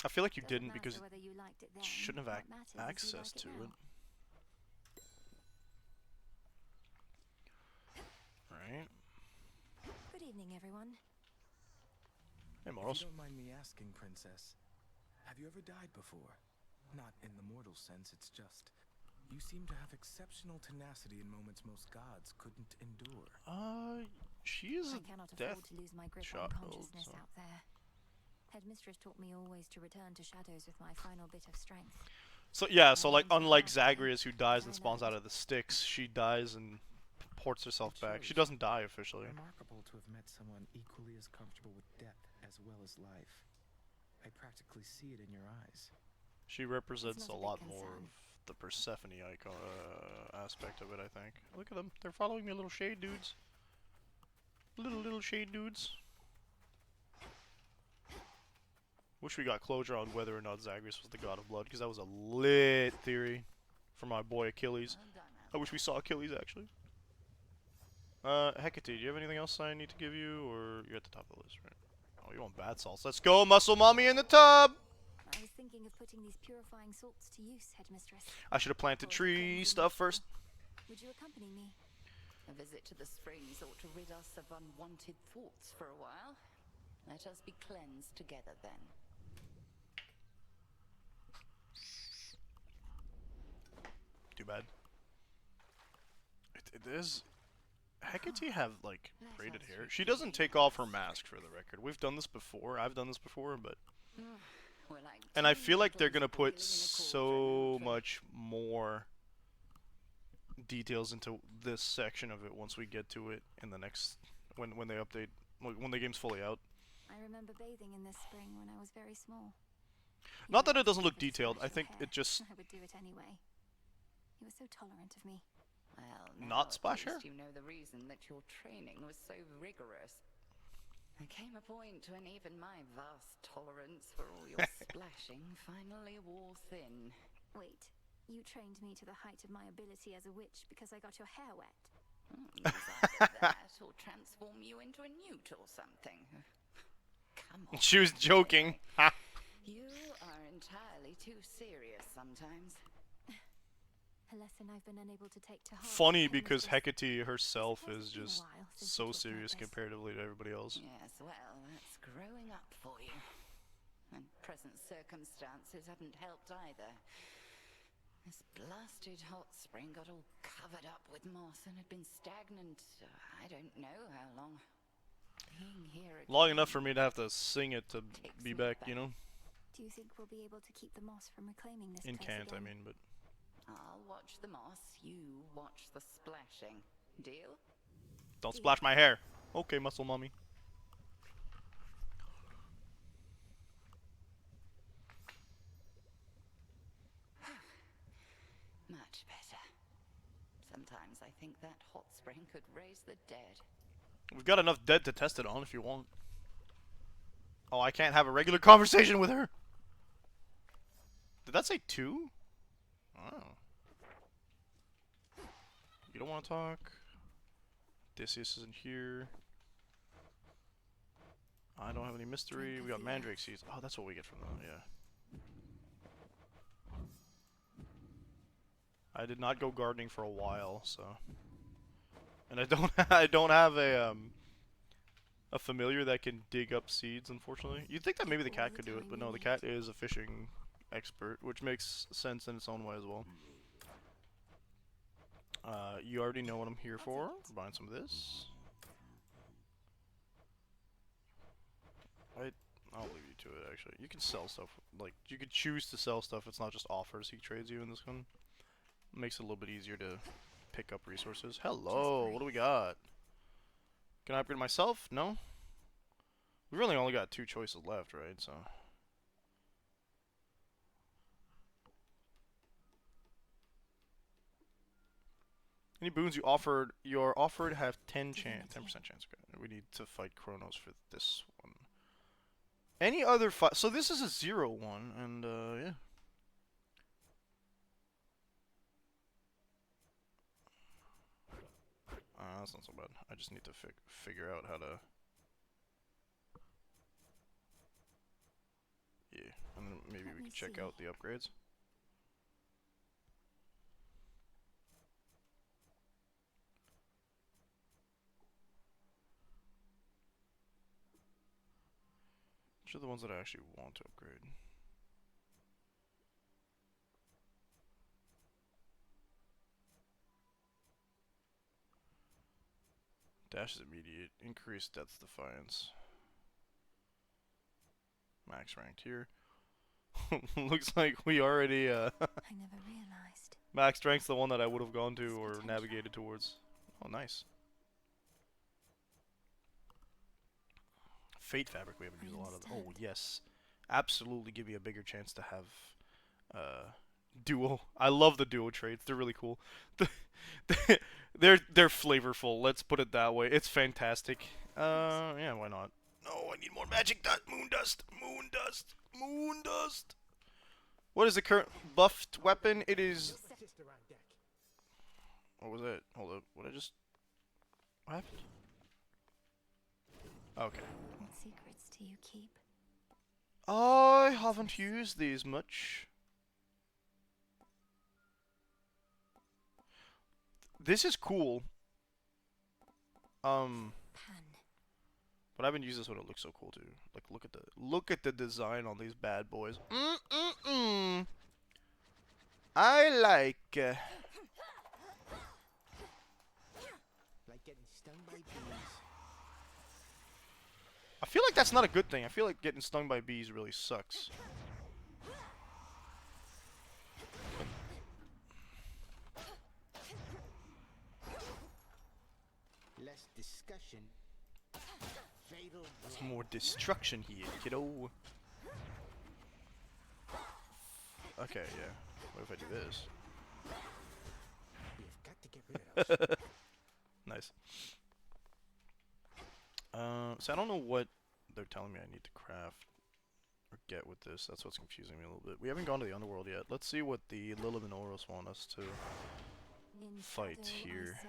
I feel like you Doesn't didn't because matter whether you liked it then. you shouldn't have What matters is you access like to now. it. Right. Good evening, everyone. Hey, If Moros. you don't mind me asking, Princess, have you ever died before? Not in the mortal sense, it's just... You seem to have exceptional tenacity in moments most gods couldn't endure. She is I a cannot death afford to lose my grip shot on build, consciousness so. out there. Headmistress taught me always to return to shadows with my final bit of strength. So yeah, so like unlike Zagreus who dies and spawns out of the sticks, she dies and ports herself back. She doesn't die officially. Remarkable to have met someone equally as comfortable with death as well as life. I practically see it in your eyes. She represents a not a big lot more concern. of the Persephone icon aspect of it, I think. Look at them. They're following me, little shade dudes. Little shade dudes. Wish we got closure on whether or not Zagreus was the god of blood, because that was a lit theory from my boy Achilles. I wish we saw Achilles, actually. Hecate, do you have anything else I need to give you, or you're at the top of the list, right? Oh, you want bath salts. Let's go, muscle mommy in the tub! I was thinking of putting these purifying salts to use, Headmistress. I should have planted tree stuff first. Would you accompany me? A visit to the springs ought to rid us of unwanted thoughts for a while. Let us be cleansed together then. Too bad. It is... Hecate have, like, braided hair. She doesn't take off her mask, for the record. We've done this before. I've done this before, but... And I feel like they're gonna put so much more details into this section of it once we get to it in the next... When they update... When the game's fully out. I remember bathing in this spring when I was very small. Not that it doesn't look detailed. I think it just... I would do it anyway. He was so tolerant of me. Well, not splash hair? You know the reason that your training was so rigorous. There came a point when even my vast tolerance for all your splashing finally wore thin. Wait, you trained me to the height of my ability as a witch because I got your hair wet? Either that or transform you into a newt or something. Come on. She was joking. You are entirely too serious sometimes. A lesson I've been unable to take to heart. Funny because Hecate herself is just so serious comparatively to everybody else. Yes, well, that's growing up for you. And present circumstances haven't helped either. This blasted hot spring got all covered up with moss and had been stagnant, I don't know how long. Being here Long enough for me to have to sing it to be back, you know? Do you think we'll be able to keep the moss from reclaiming this In place Cant, I again? mean, but... I'll watch the moss, you watch the splashing. Deal? Don't splash my hair. Okay, muscle mommy. Much better. Sometimes I think that hot spring could raise the dead. We've got enough dead to test it on if you want. Oh, I can't have a regular conversation with her. Did that say 2? Oh. You don't want to talk. Odysseus isn't here. I don't have any mystery. We got mandrake seeds. Oh, that's what we get from them. Yeah. I did not go gardening for a while, so. And I don't I don't have a familiar that can dig up seeds, unfortunately. You'd think that maybe the cat could do it, but no, the cat is a fishing expert, which makes sense in its own way as well. You already know what I'm here for. Buying some of this. I'll leave you to it, actually. You can sell stuff. Like, you could choose to sell stuff. It's not just offers he trades you in this one. Makes it a little bit easier to pick up resources. Hello, what do we got? Can I upgrade myself? No? We've really only got 2 choices left, right? So. Any boons you're offered have 10% chance. Okay. We need to fight Kronos for this one. Any other fight? So this is a 0-1, and yeah. That's not so bad. I just need to figure out how to. Yeah, and then maybe we can check out the upgrades. Which are the ones that I actually want to upgrade? Dash is immediate. Increased Death's Defiance. Max ranked here. Looks like we already I never realized. Max strength's the one that I would have gone to or navigated towards. Oh, nice. Fate Fabric we haven't used a lot of. Oh, yes. Absolutely give me a bigger chance to have duo. I love the duo traits. They're really cool. They're flavorful. Let's put it that way. It's fantastic. Yeah, why not? No, I need more magic dust. Moon dust. Moon dust. Moon dust. What is the current buffed weapon? It is. What was it? Hold up. What happened? Okay. What secrets do you keep? I haven't used these much. This is cool. But I haven't used this when it looks so cool too. Like, look at the design on these bad boys. I like. Like getting stung by bees. I feel like that's not a good thing. I feel like getting stung by bees really sucks. Less discussion. Fatal. Some more destruction here, kiddo. Okay, yeah. What if I do this? We've got to get rid of those. Nice. So I don't know what they're telling me I need to craft or get with this. That's what's confusing me a little bit. We haven't gone to the underworld yet. Let's see what the Lilith and Oros want us to fight here.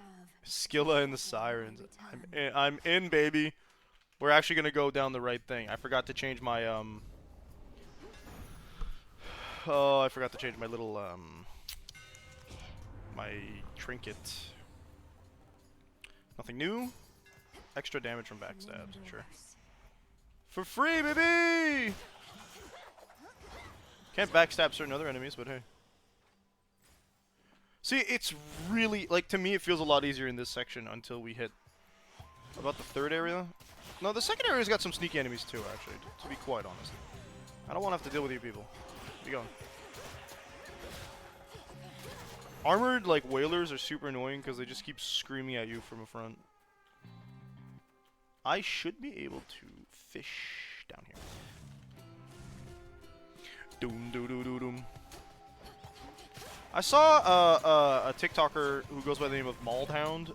Skilla and the Sirens. I'm in, baby. We're actually gonna go down the right thing. I forgot to change my oh, I forgot to change my little my trinket. Nothing new. Extra damage from backstabs, sure. For free, baby! Can't backstab certain other enemies, but hey. See, it's really, like, to me it feels a lot easier in this section until we hit about the 3rd area. No, the 2nd area's got some sneaky enemies too, actually, to be quite honest. I don't want to have to deal with you people. Be gone. Armored, like, whalers are super annoying because they just keep screaming at you from a front. I should be able to fish down here. Doom doo doo doo doom. I saw a TikToker who goes by the name of Maldhound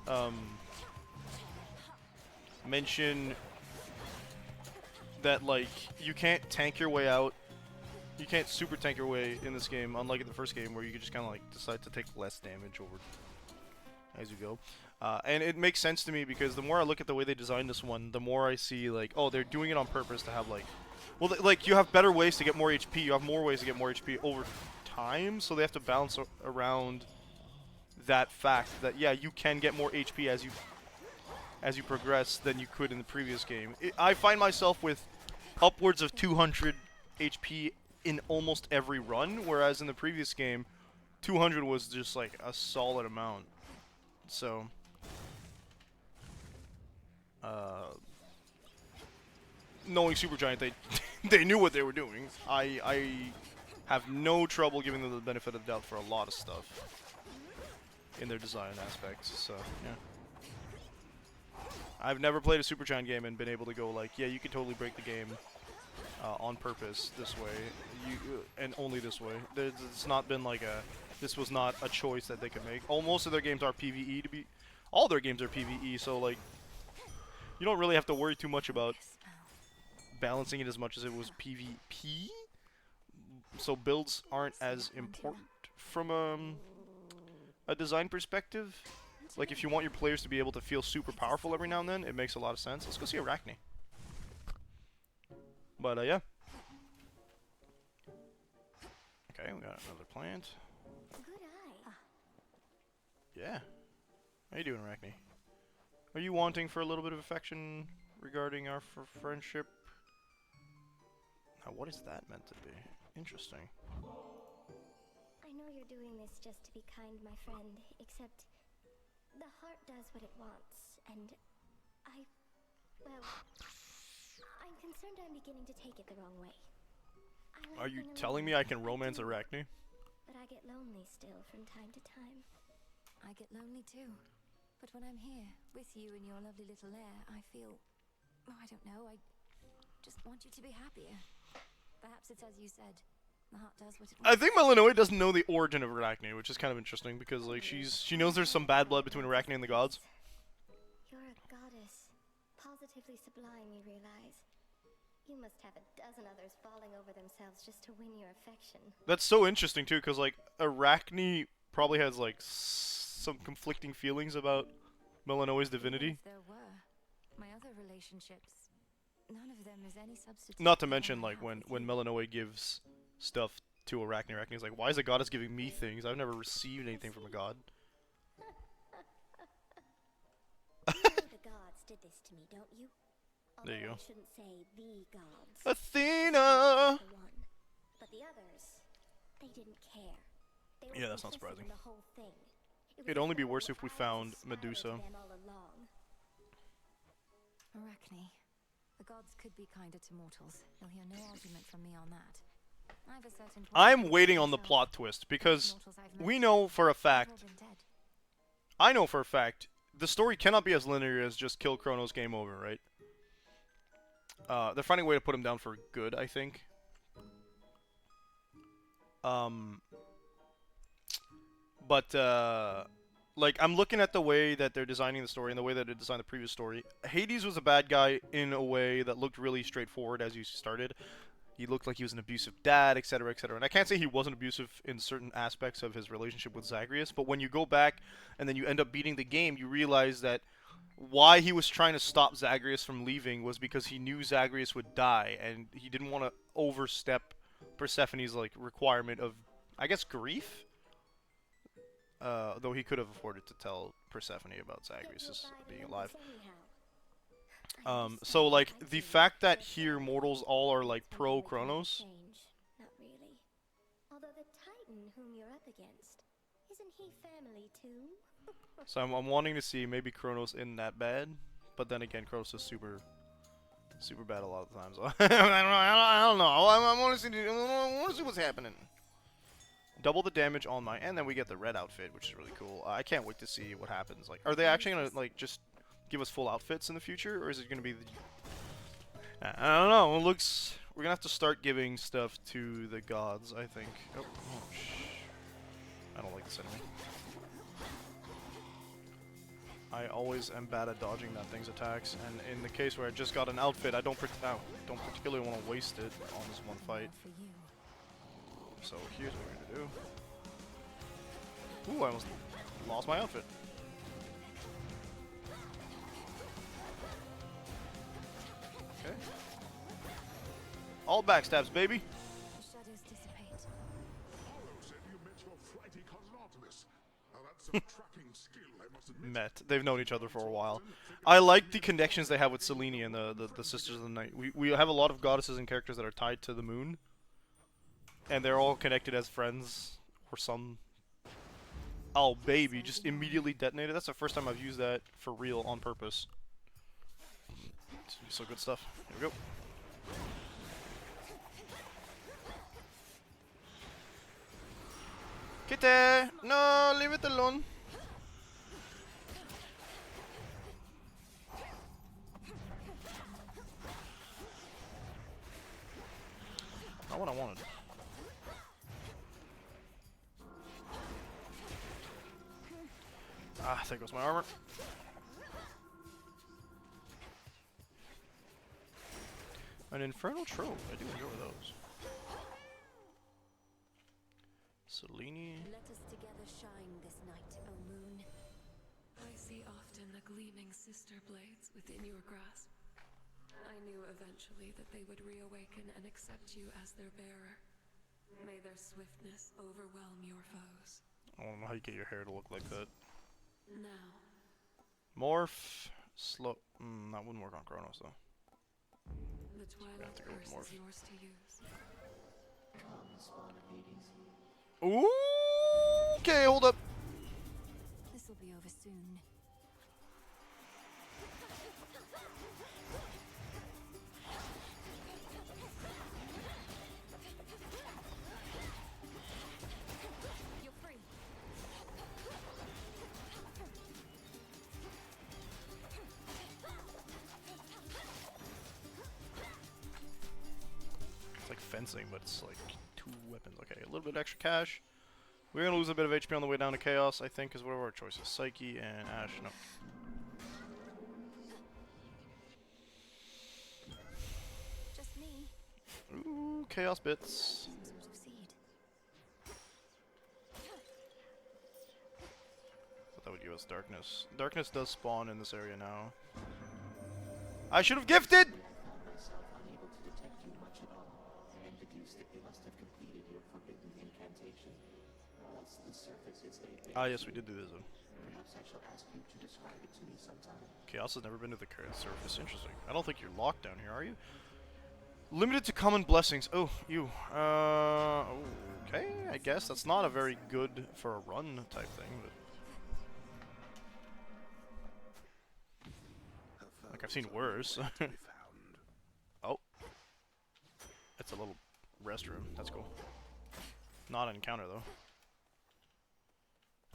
mention that, like, you can't tank your way out. You can't super tank your way in this game, unlike in the first game where you could just kind of, like, decide to take less damage over as you go. And it makes sense to me because the more I look at the way they designed this one, the more I see, like, oh, they're doing it on purpose to have, like... Well, like, you have better ways to get more HP, you have more ways to get more HP over time, so they have to balance around that fact that, yeah, you can get more HP as you progress than you could in the previous game. I find myself with upwards of 200 HP in almost every run, whereas in the previous game, 200 was just, like, a solid amount. So... knowing Supergiant, they knew what they were doing. I have no trouble giving them the benefit of the doubt for a lot of stuff in their design aspects, so, yeah. I've never played a Supergiant game and been able to go like, yeah, you can totally break the game on purpose this way, and only this way. It's not been like this was not a choice that they could make. Most of their games are PvE all their games are PvE, so like, you don't really have to worry too much about balancing it as much as it was PvP. So builds aren't as important from a design perspective. Like, if you want your players to be able to feel super powerful every now and then, it makes a lot of sense. Let's go see Arachne. But, yeah. Okay, we got another plant. Good eye. Yeah. How you doing, Arachne? Are you wanting for a little bit of affection regarding our friendship? Now, what is that meant to be? Interesting. I know you're doing this just to be kind, my friend, except the heart does what it wants, and well, I'm concerned I'm beginning to take it the wrong way. Are you telling me I can romance Arachne? But I get lonely still from time to time. I get lonely too. But when I'm here, with you in your lovely little lair, I feel... Oh, I don't know, I just want you to be happier. Perhaps it's as you said. The heart does what it wants. I think Melinoe doesn't know the origin of Arachne, which is kind of interesting, because, like, she knows there's some bad blood between Arachne and the gods. You're a goddess. Positively sublime, you realize. You must have a dozen others falling over themselves just to win your affection. That's so interesting, too, because, like, Arachne probably has, like, some conflicting feelings about Melinoe's divinity. If there were. My other relationships, none of them is any substitute. Not to mention, like, when Melinoe gives stuff to Arachne, Arachne's like, why is a goddess giving me things? I've never received anything from a god. You know the gods did this to me, don't you? There you go. I shouldn't say the gods. Athena! But the others, they didn't care. They were Yeah, that's not complicit surprising. in the whole thing. It'd only be worse if we found Medusa. Arachne, the gods could be kinder to mortals. You'll hear no argument from me on that. I have a certain I'm waiting on the plot twist, because we know for a fact, I know for a fact, the story cannot be as linear as just kill Kronos, game over, right? They're finding a way to put him down for good, I think. Like, I'm looking at the way that they're designing the story and the way that they designed the previous story. Hades was a bad guy in a way that looked really straightforward as you started. He looked like he was an abusive dad, etc., etc. And I can't say he wasn't abusive in certain aspects of his relationship with Zagreus, but when you go back and then you end up beating the game, you realize that why he was trying to stop Zagreus from leaving was because he knew Zagreus would die, and he didn't want to overstep Persephone's, like, requirement of, I guess, grief? Though he could have afforded to tell Persephone about Zagreus being alive. So, like, the fact that here mortals all are, like, pro-Kronos. Not really. Although the Titan whom you're up against, isn't he family too? So I'm wanting to see maybe Kronos in that bad, but then again, Kronos is super bad a lot of the times. I don't know. I want to see what's happening. Double the damage on my, and then we get the red outfit, which is really cool. I can't wait to see what happens. Like, are they actually gonna, like, just give us full outfits in the future, or is it gonna be the... I don't know. It looks... We're gonna have to start giving stuff to the gods, I think. Oh, shh. I don't like this enemy. I always am bad at dodging that thing's attacks, and in the case where I just got an outfit, I don't particularly want to waste it on this one fight. So here's what we're gonna do. Ooh, I almost lost my outfit. Okay. All backstabs, baby. The shadows dissipate. Apollo said you met your flighty cousin Artemis. Now that's some tracking skill, I must admit. Met. They've known each other for a while. I like the connections they have with Selene and the Sisters of the Night. We have a lot of goddesses and characters that are tied to the moon. And they're all connected as friends, or some... Oh, baby, just immediately detonated. That's the first time I've used that for real on purpose. So good stuff. Here we go. Kitty! No, leave it alone. Not what I wanted. Ah, there goes my armor. An infernal trove. I do enjoy those. Selene. Let us together shine this night, O moon. I see often the gleaming sister blades within your grasp. I knew eventually that they would reawaken and accept you as their bearer. May their swiftness overwhelm your foes. I don't know how you get your hair to look like that. Now. Morph. Slow. That wouldn't work on Chronos though. The Twilight Curse is yours to use. Ooh, okay, hold up. This will be over soon. You're free. It's like fencing, but it's like 2 weapons. Okay, a little bit extra cash. We're gonna lose a bit of HP on the way down to Chaos, I think, because what are our choices? Psyche and Ash. No. Just me. Ooh, Chaos bits. Some sort of seed. Thought that would give us darkness. Darkness does spawn in this area now. I should have gifted! Ah, yes, we did do this one. Chaos has never been to the current surface. Interesting. I don't think you're locked down here, are you? Limited to common blessings. Oh, you. Okay, I guess. That's not a very good for a run type thing, but... Like, I've seen worse. Oh. It's a little restroom. That's cool. Not an encounter, though.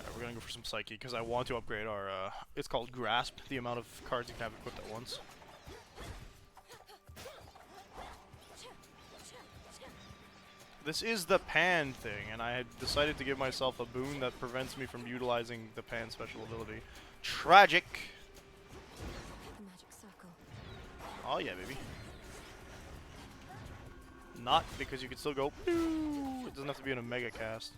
Alright, we're gonna go for some Psyche, because I want to upgrade our, it's called Grasp, the amount of cards you can have equipped at once. This is the Pan thing, and I had decided to give myself a boon that prevents me from utilizing the Pan special ability. Tragic! The magic circle. Oh yeah, baby. Not, because you can still go, it doesn't have to be in a mega cast.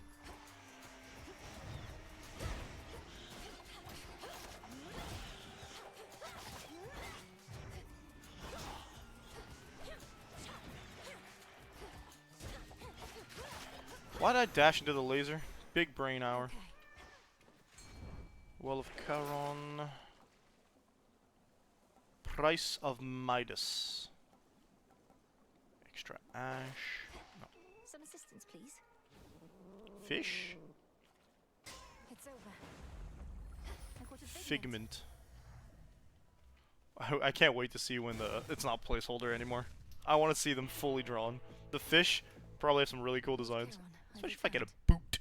Why did I dash into the laser? Big brain hour. Okay. Well of Charon. Price of Midas. Extra ash. No. Some assistance, please. Fish? It's over. I got a Figment. I can't wait to see when it's not placeholder anymore. I want to see them fully drawn. The fish probably have some really cool designs. Especially if I get a boot.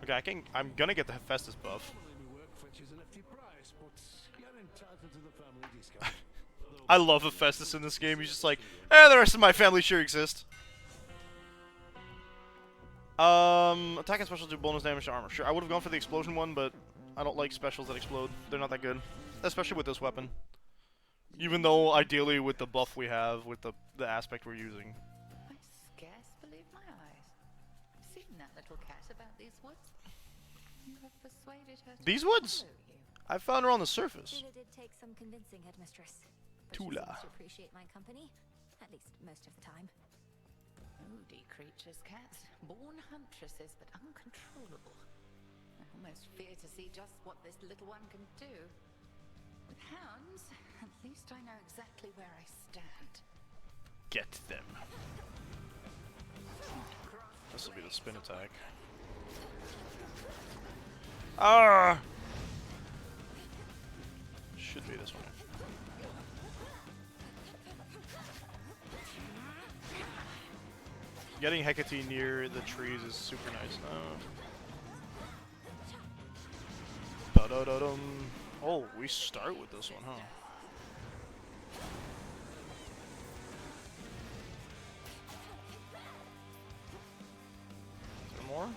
Okay, I'm gonna get the Hephaestus buff. I love Hephaestus in this game. He's just like, the rest of my family sure exist. Attack and special do bonus damage to armor. Sure, I would have gone for the explosion one, but I don't like specials that explode. They're not that good. Especially with this weapon. Even though, ideally, with the buff we have, with the aspect we're using. I scarce believe my eyes. Seen that little cat about these woods? I've persuaded her to These woods? follow you. I found her on the surface. Tula did take some convincing, headmistress. But Tula. she seems to appreciate my company, at least most of the time. Moody creatures, cats. Born huntresses, but uncontrollable. I almost fear to see just what this little one can do. With hounds, at least I know exactly where I stand. Get them. This will be the spin attack. Ah! Should be this one. Getting Hecate near the trees is super nice. Ba-da-da-dum. Oh, we start with this one, huh? Is there more?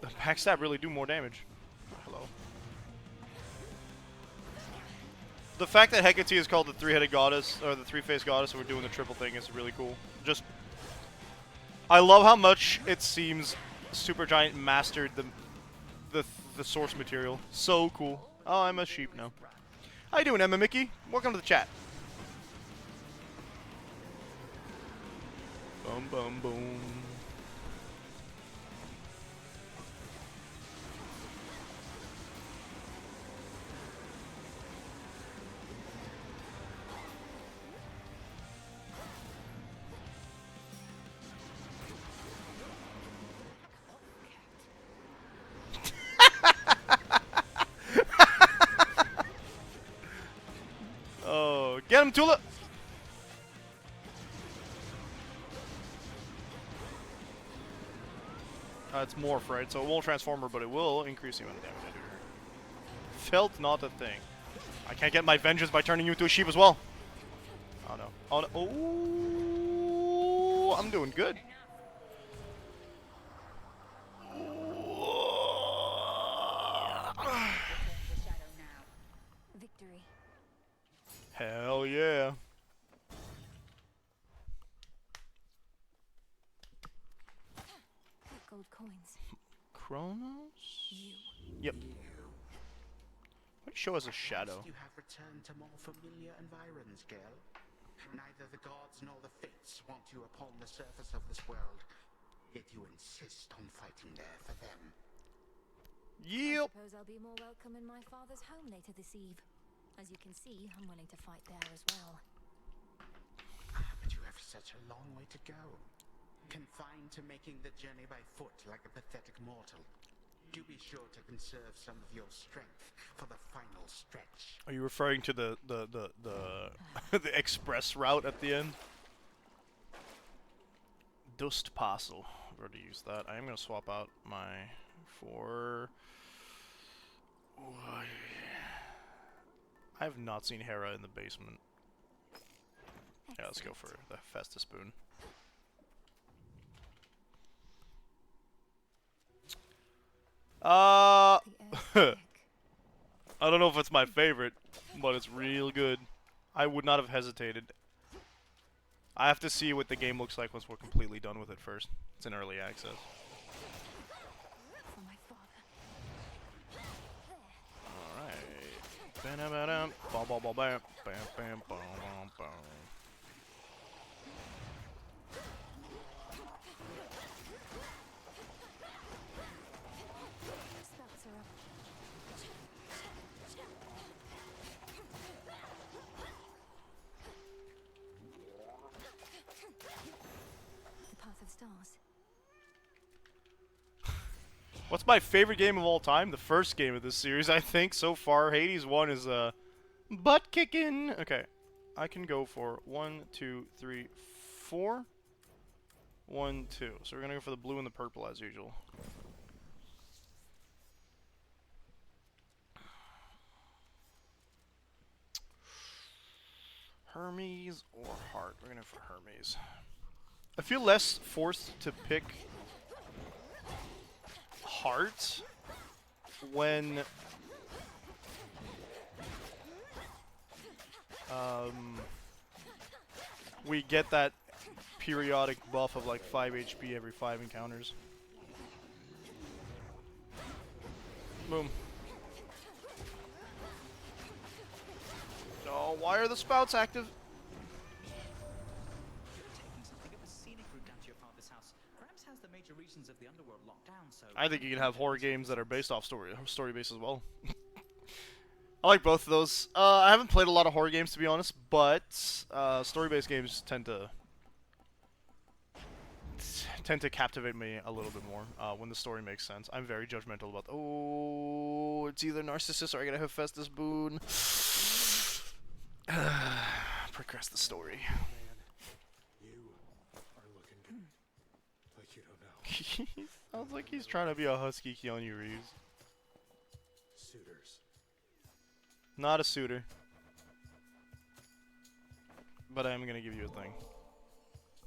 The backstab really do more damage. Hello. The fact that Hecate is called the three-headed goddess, or the three-faced goddess, and we're doing the triple thing is really cool. Just, I love how much it seems Supergiant mastered the source material. So cool. Oh, I'm a sheep now. How you doing, Emma Mickey? Welcome to the chat. Boom, boom, boom. Oh, get him, Tula! It's morph, right? So it won't transform her, but it will increase the amount of damage I do her. Felt not a thing. I can't get my vengeance by turning you into a sheep as well. Oh no. Oh no. Oh, I'm doing good. Victory. Hell yeah. Gold coins. Kronos? Yep. Why do you show us a shadow? You have returned to more familiar environs, girl. Neither the gods nor the fates want you upon the surface of this world, yet you insist on fighting there for them. Yep. I suppose I'll be more welcome in my father's home later this eve. As you can see, I'm willing to fight there as well. But you have such a long way to go. Confined to making the journey by foot like a pathetic mortal. Do be sure to conserve some of your strength for the final stretch. Are you referring to the the express route at the end? Dust parcel. I've already used that. I am gonna swap out my for. I have not seen Hera in the basement. Yeah, let's go for the Festus Spoon. I don't know if it's my favorite, but it's real good. I would not have hesitated. I have to see what the game looks like once we're completely done with it first. It's in early access. Alright. The Path of Stars. What's my favorite game of all time? The first game of this series, I think, so far. Hades 1 is butt kicking. Okay, I can go for 1, 2, 3, 4. 1, 2. So we're gonna go for the blue and the purple as usual. Hermes or Heart? We're gonna go for Hermes. I feel less forced to pick Heart when we get that periodic buff of like 5 HP every 5 encounters. Boom. Oh, why are the spouts active? Taking something of a scenic route down to your father's house. Perhaps has the major regions of the underworld locked down, so I think you can have horror games that are based off story-based as well. I like both of those. I haven't played a lot of horror games, to be honest, but story-based games tend to captivate me a little bit more when the story makes sense. I'm very judgmental about. Oh, it's either Narcissus or I gotta have Festus boon. Progress the story. You are looking good. Like you don't know. Sounds like he's trying to be a husky Keanu Reeves. Suitors. Not a suitor. But I am gonna give you a thing.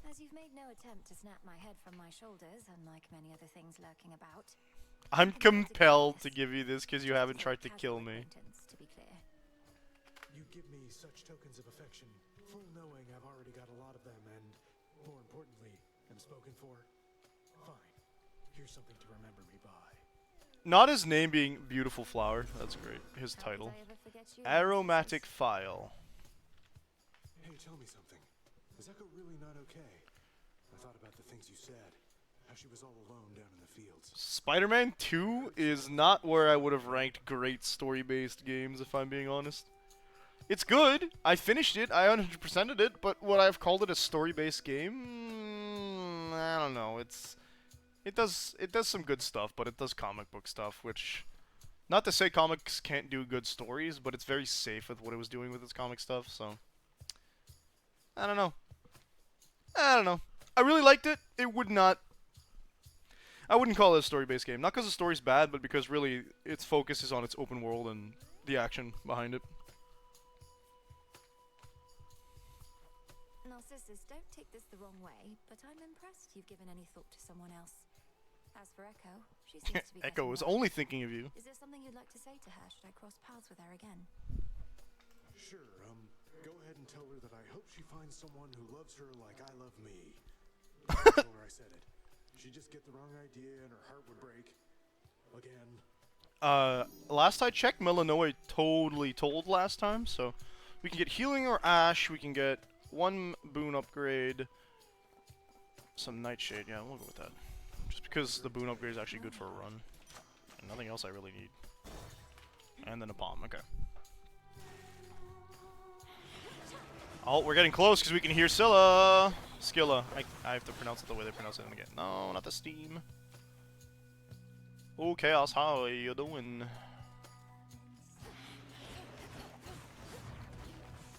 As you've made no attempt to snap my head from my shoulders, unlike many other things lurking about. I'm compelled to give you this because you haven't tried to kill me. To be clear. You give me such tokens of affection, full knowing I've already got a lot of them, and, more importantly, am spoken for. Fine. Here's something to remember me by. Not his name being Beautiful Flower. That's great. His title. Aromatic File. Hey, tell me something. Is Echo really not okay? I thought about the things you said. How she was all alone down in the fields. Spider-Man 2 is not where I would have ranked great story-based games, if I'm being honest. It's good. I finished it. I 100%ed it. But would I have called it a story-based game? I don't know. It does some good stuff, but it does comic book stuff, which, not to say comics can't do good stories, but it's very safe with what it was doing with its comic stuff. So I don't know. I really liked it. It would not. I wouldn't call it a story-based game. Not because the story's bad, but because really its focus is on its open world and the action behind it. Narcissus, don't take this the wrong way, but I'm impressed you've given any thought to someone else. As for Echo, she seems to be Echo getting is well. only thinking of you. Is there something you'd like to say to her? Should I cross paths with her again? Sure, go ahead and tell her that I hope she finds someone who loves her like I love me. I told her I said it. She'd just get the wrong idea and her heart would break. Again. Last I checked, Melanoid totally told last time, so we can get healing or ash, we can get one boon upgrade, some nightshade, yeah, we'll go with that. Just because the boon upgrade is actually good for a run. And nothing else I really need. And then a bomb, okay. Oh, we're getting close because we can hear Scylla! Skilla. I have to pronounce it the way they pronounce it again. No, not the Steam. Oh, Chaos, how are you doing?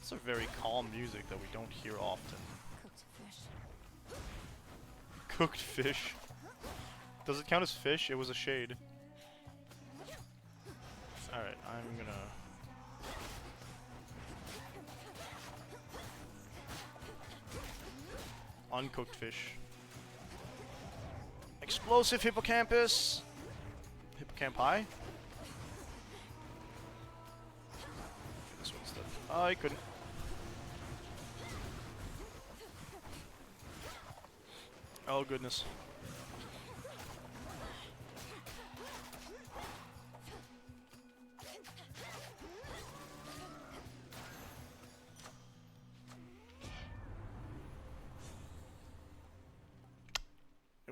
It's a very calm music that we don't hear often. Cooked fish. Does it count as fish? It was a shade. Alright, I'm gonna... Uncooked fish. Explosive hippocampus! Hippocampi? This one's dead. Oh, I couldn't. Oh, goodness.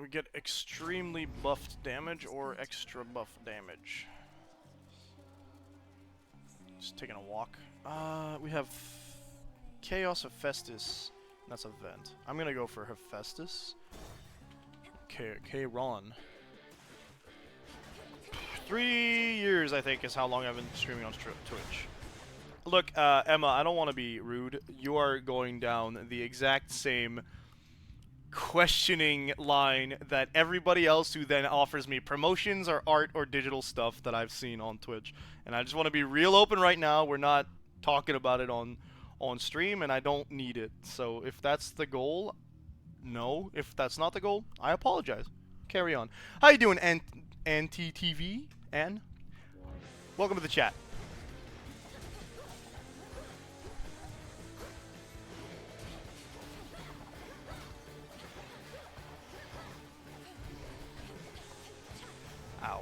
We get extremely buffed damage or extra buff damage. Just taking a walk. We have Chaos Hephaestus. That's a vent. I'm gonna go for Hephaestus. K-Ron. 3 years, I think, is how long I've been streaming on Twitch. Look, Emma, I don't want to be rude. You are going down the exact same questioning line that everybody else who then offers me promotions or art or digital stuff that I've seen on Twitch. And I just want to be real open right now. We're not talking about it on on stream, and I don't need it. So if that's the goal, no. If that's not the goal, I apologize. Carry on. How you doing, NTTV? N? Welcome to the chat. Ow.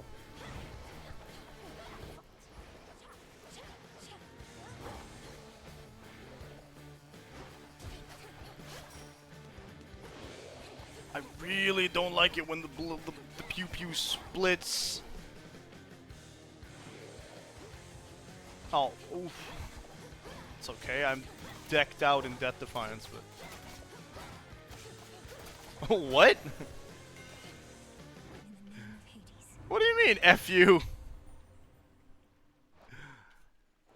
I really don't like it when the pew-pew splits. Oh, oof. It's okay, I'm decked out in Death Defiance, but... What? What do you mean, F you?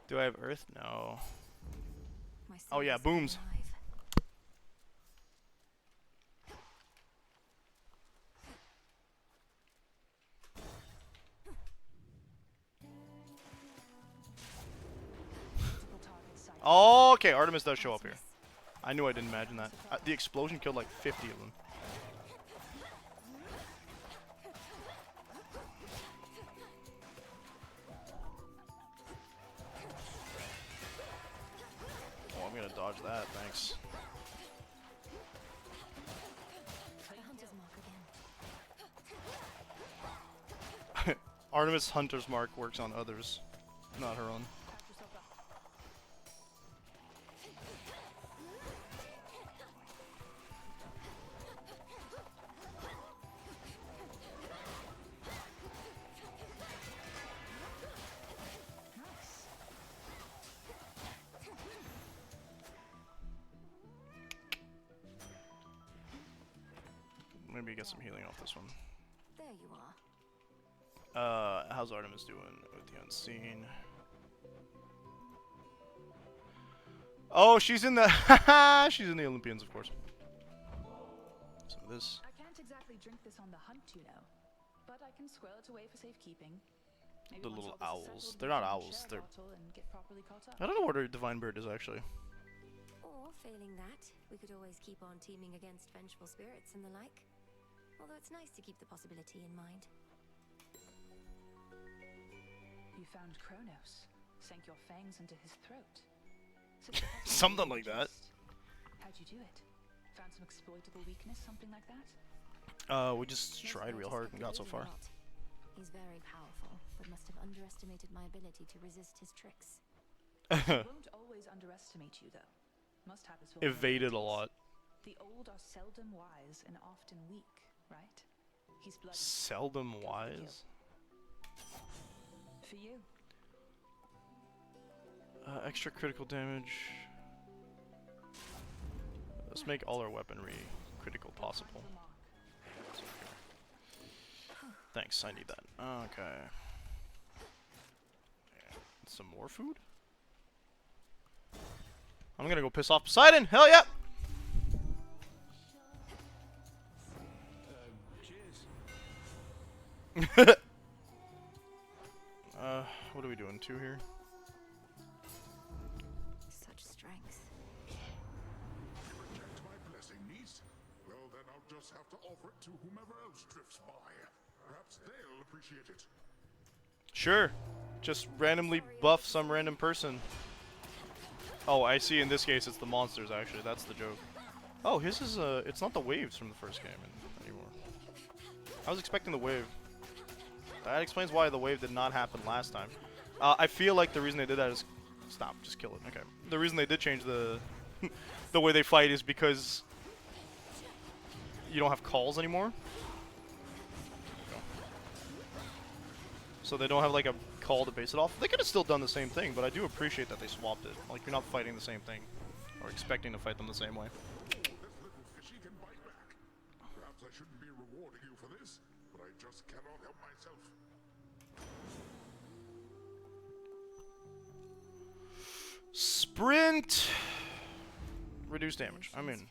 Do I have Earth? No. Oh yeah, booms. Oh, okay, Artemis does show up here. I knew I didn't imagine that. The explosion killed like 50 of them. Oh, I'm gonna dodge that, thanks. Artemis Hunter's Mark works on others, not her own. Maybe get some healing off this one. There you are. How's Artemis doing with the unseen? Oh, she's in the she's in the Olympians, of course. So this. I can't exactly drink this on the hunt, you know, but I can squirrel it away for safekeeping. The little owls. They're not owls. They're. I don't know what a divine bird is actually. Or failing that, we could always keep on teaming against vengeful spirits and the like. Although it's nice to keep the possibility in mind. You found Kronos, sank your fangs into his throat. Something like that. How'd you do it? Found some exploitable weakness, something like that? We just tried real hard and got so far. He's very powerful, but must have underestimated my ability to resist his tricks. He won't always underestimate you, though. Must have his Evaded a lot. The old are seldom wise and often weak, right? He's bloody. Seldom wise? For you. Extra critical damage. Let's make all our weaponry critical possible. Thanks, I need that. Okay. Yeah. Some more food? I'm gonna go piss off Poseidon! Hell yeah! Cheers. What are we doing? 2 here? Such strength. Reject my blessing, niece? Well, then I'll just have to offer it to whomever else drifts by. Perhaps they'll appreciate it. Sure. Just randomly buff some random person. Oh, I see. In this case, it's the monsters, actually. That's the joke. Oh, his is, it's not the waves from the first game anymore. I was expecting the wave. That explains why the wave did not happen last time. I feel like the reason they did that is... Stop, just kill it. Okay. The reason they did change the the way they fight is because you don't have calls anymore. So they don't have like a call to base it off. They could have still done the same thing, but I do appreciate that they swapped it. Like, you're not fighting the same thing, or expecting to fight them the same way. This little fishy can bite back. Perhaps I shouldn't be rewarding you for this, but I just cannot help myself. Sprint! Reduce damage. I'm in.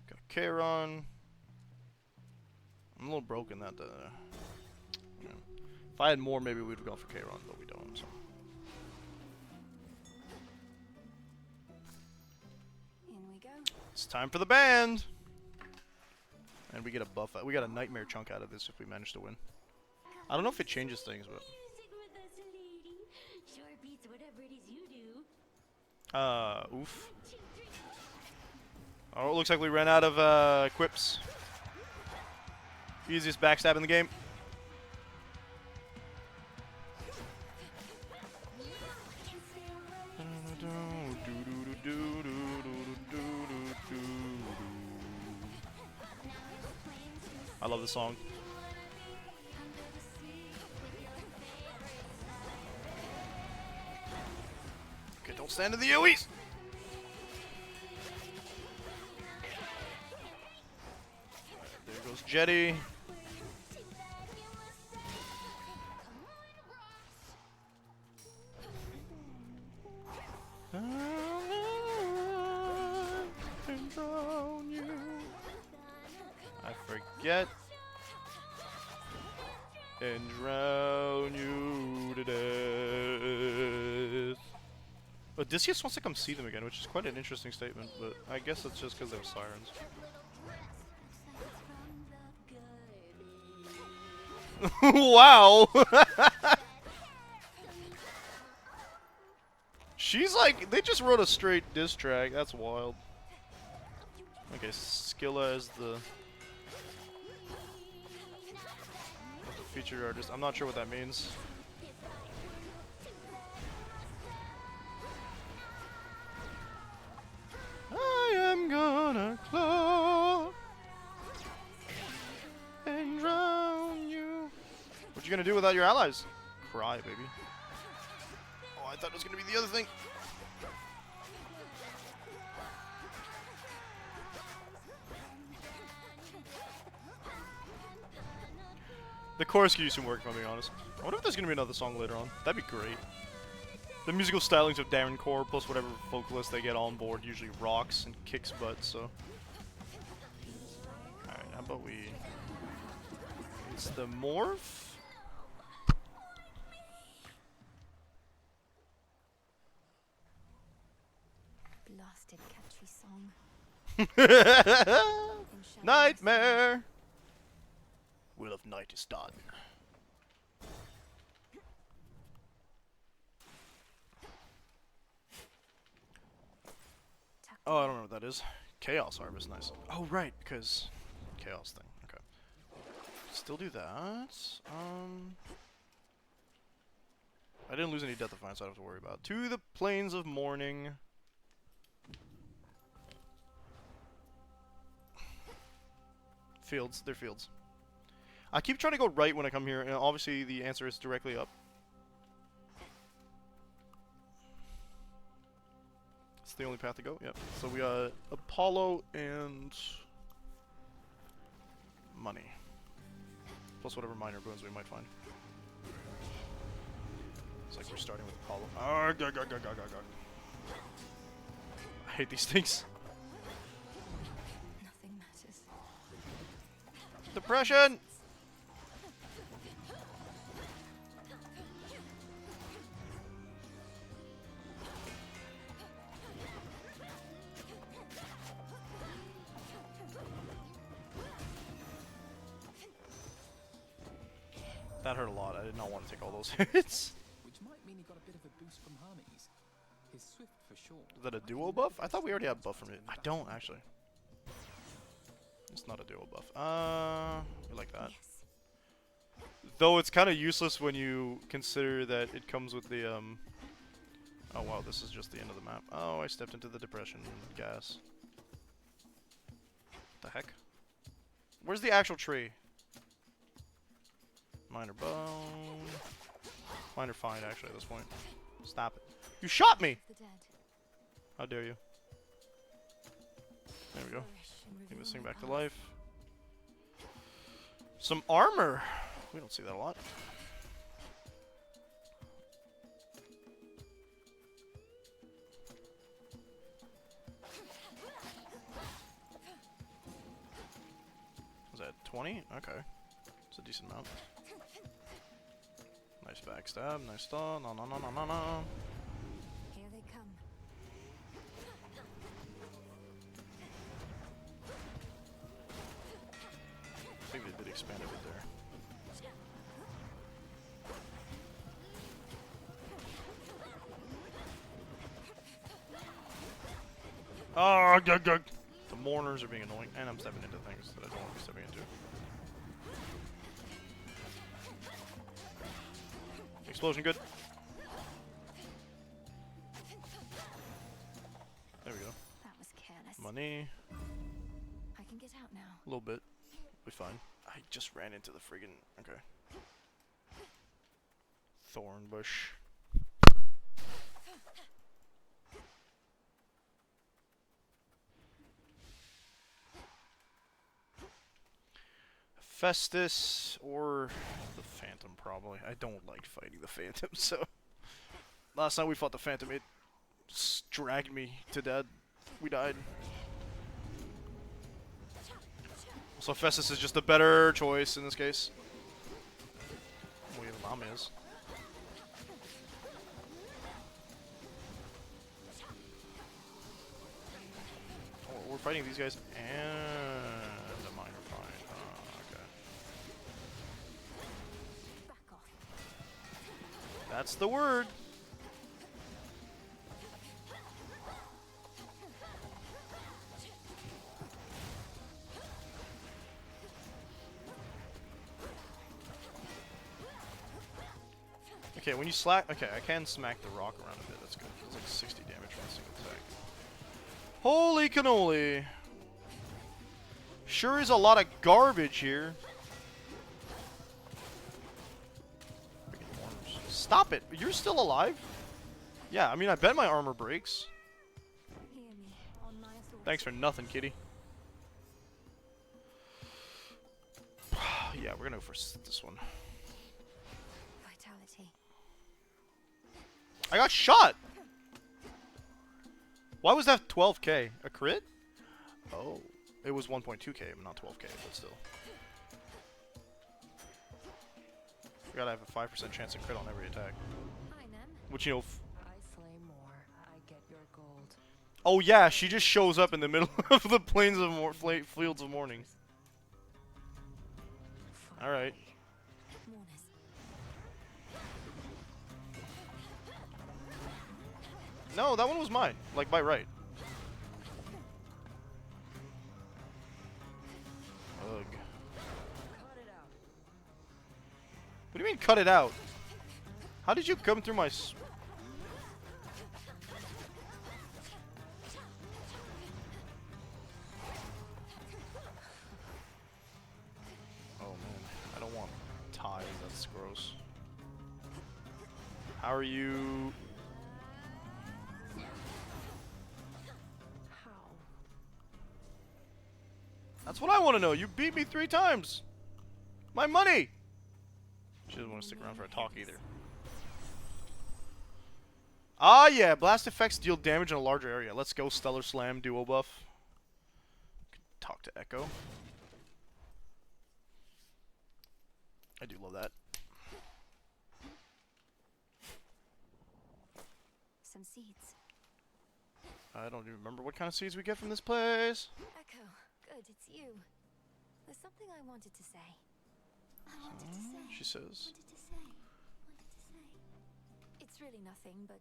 Got a Charon. I'm a little broken that you know. If I had more, maybe we'd have gone for Charon, but we don't. So. It's time for the band! And we get a buff. We got a nightmare chunk out of this if we manage to win. I don't know if it changes things, but... oof. Oh, it looks like we ran out of quips. Easiest backstab in the game. I love this song. Okay, don't stand in the AoEs! There goes Jetty. I forget and drown you to death. Odysseus wants to come see them again, which is quite an interesting statement, but I guess it's just because they have sirens. Wow! She's like, they just wrote a straight diss track. That's wild. Okay, Skilla is the featured artist. I'm not sure what that means. I am gonna claw and drown you. What you gonna do without your allies? Cry, baby. Oh, I thought it was gonna be the other thing. The chorus could use some work, if I'm being honest. I wonder if there's gonna be another song later on. That'd be great. The musical stylings of Darren Core plus whatever vocalist they get on board usually rocks and kicks butt, so. Alright, how about we... It's the morph? Blasted catchy song. Nightmare! Will of Night is done. Oh, I don't know what that is. Chaos Harvest, nice. Oh, right, because Chaos thing. Okay. Still do that. I didn't lose any Death Defiance, so I don't have to worry about. To the Plains of Mourning. Fields, they're fields. I keep trying to go right when I come here, and obviously the answer is directly up. It's the only path to go, yep. So we got Apollo and money. Plus whatever minor boons we might find. It's like we're starting with Apollo. I hate these things. Nothing matters. Depression! That hurt a lot. I did not want to take all those hits. Which might mean he got a bit of a boost from Hermes. His swift for sure. Is that a duo buff? I thought we already had buff from it. I don't actually. It's not a duo buff. We like that. Yes. Though it's kind of useless when you consider that it comes with the oh wow, this is just the end of the map. Oh, I stepped into the depression gas. What the heck? Where's the actual tree? Minor bone. Minor find, actually, at this point. Stop it. You shot me! How dare you? There we go. Bring this thing back to life. Some armor! We don't see that a lot. Was that 20? Okay. It's a decent amount. Nice backstab, nice stun. No. Here they come. expand a bit there. Oh, gug, gug. The mourners are being annoying, and I'm stepping into things that I don't want to be stepping into. Explosion, good. There we go. That was careless. Money. I can get out now. A little bit. We'll be fine. I just ran into the friggin'... Okay. Thorn bush. Festus or the Phantom, probably. I don't like fighting the Phantom, so... Last time we fought the Phantom, it dragged me to death. We died. So Festus is just a better choice in this case. Well, even Lama is. Oh, we're fighting these guys and a minor fight. Okay. That's the word. Okay, when you slack... Okay, I can smack the rock around a bit. That's good. It's like 60 damage from a single attack. Holy cannoli! Sure is a lot of garbage here. Stop it! You're still alive? Yeah, I mean, I bet my armor breaks. Thanks for nothing, kitty. Yeah, we're gonna go for this one. Vitality. I got shot! Why was that 12k? A crit? Oh. It was 1.2k, not 12k, but still. We gotta have a 5% chance to crit on every attack. Which, you know... I slay more, I get your gold. Oh yeah, she just shows up in the middle of the plains of fields of morning. Alright. No, that one was mine. Like, by right. Ugh. What do you mean, cut it out? How did you come through my... Oh, man. I don't want ties. That's gross. How are you... That's what I want to know. You beat me 3 times. My money. She doesn't want to stick around for a talk either. Ah, yeah. Blast effects deal damage in a larger area. Let's go. Stellar Slam duo buff. Talk to Echo. I do love that. Some seeds. I don't even remember what kind of seeds we get from this place. Echo. Good, it's you. There's something I wanted to say. She says. It's really nothing, but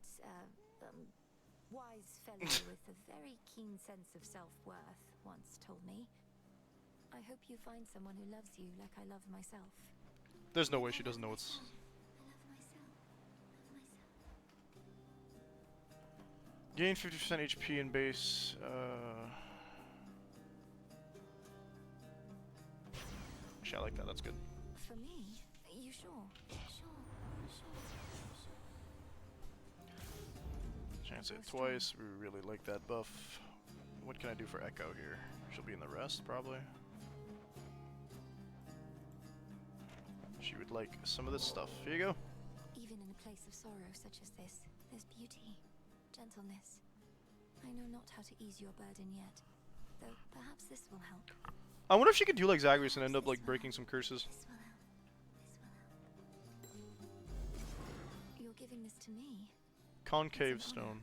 wise fellow with a very keen sense of self-worth once told me. I hope you find someone who loves you like I love myself. There's no way she doesn't know it's... Gain 50% HP in base. Actually, I like that. That's good. For me? You sure? Chance it twice. We really like that buff. What can I do for Echo here? She'll be in the rest, probably. She would like some of this stuff. Here you go. Even in a place of sorrow such as this, there's beauty, gentleness. I know not how to ease your burden yet, though perhaps this will help. I wonder if she could do like Zagreus and end up like breaking some curses. You're giving this to me. Concave stone.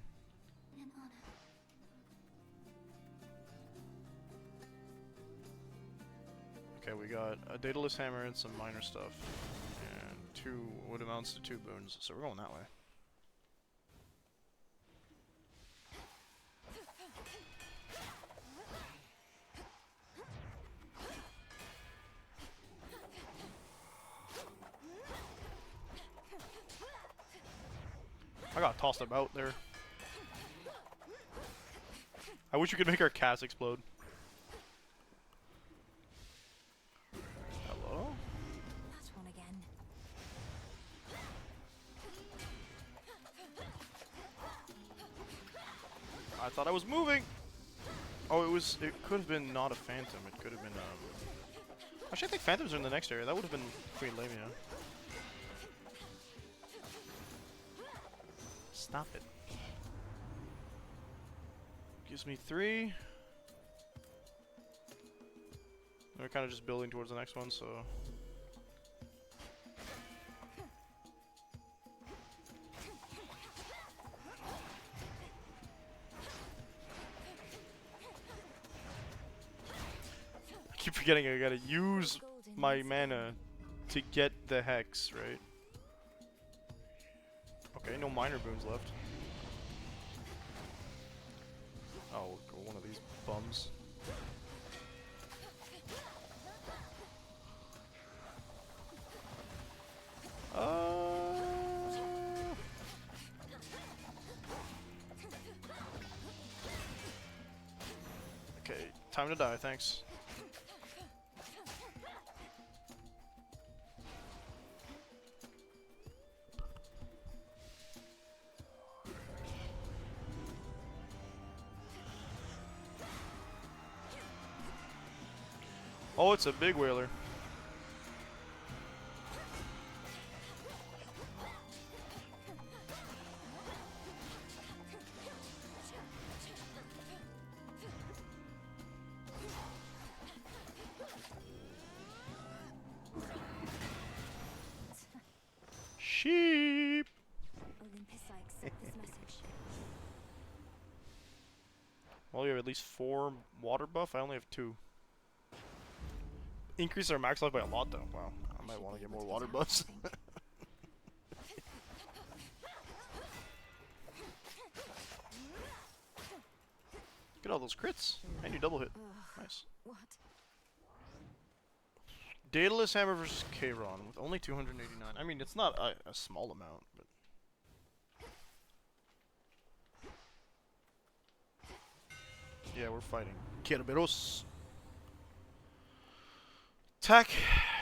An honor. Okay, we got a daedalus hammer and some minor stuff. And what amounts to 2 boons. So we're going that way. I got tossed about there. I wish we could make our cast explode. Hello? That one again. I thought I was moving! Oh, it could have been not a phantom. It could have been, Actually, I think phantoms are in the next area. That would have been Queen Lamia. Stop it. Gives me 3. We're kind of just building towards the next one, so... I keep forgetting I gotta use my mana to get the hex, right? Okay, no minor boons left. Oh, go one of these bums. Okay, time to die, thanks. Oh, it's a big whaler. Sheep. Olympus, I accept this message. Well, you have at least 4 water buff. I only have 2. Increase our max life by a lot, though. Wow, I might want to get more water buffs. Get all those crits, and you double hit. Nice. What? Daedalus Hammer versus Kayron with only 289. I mean, it's not a small amount, but... Yeah, we're fighting Kerberos. Attack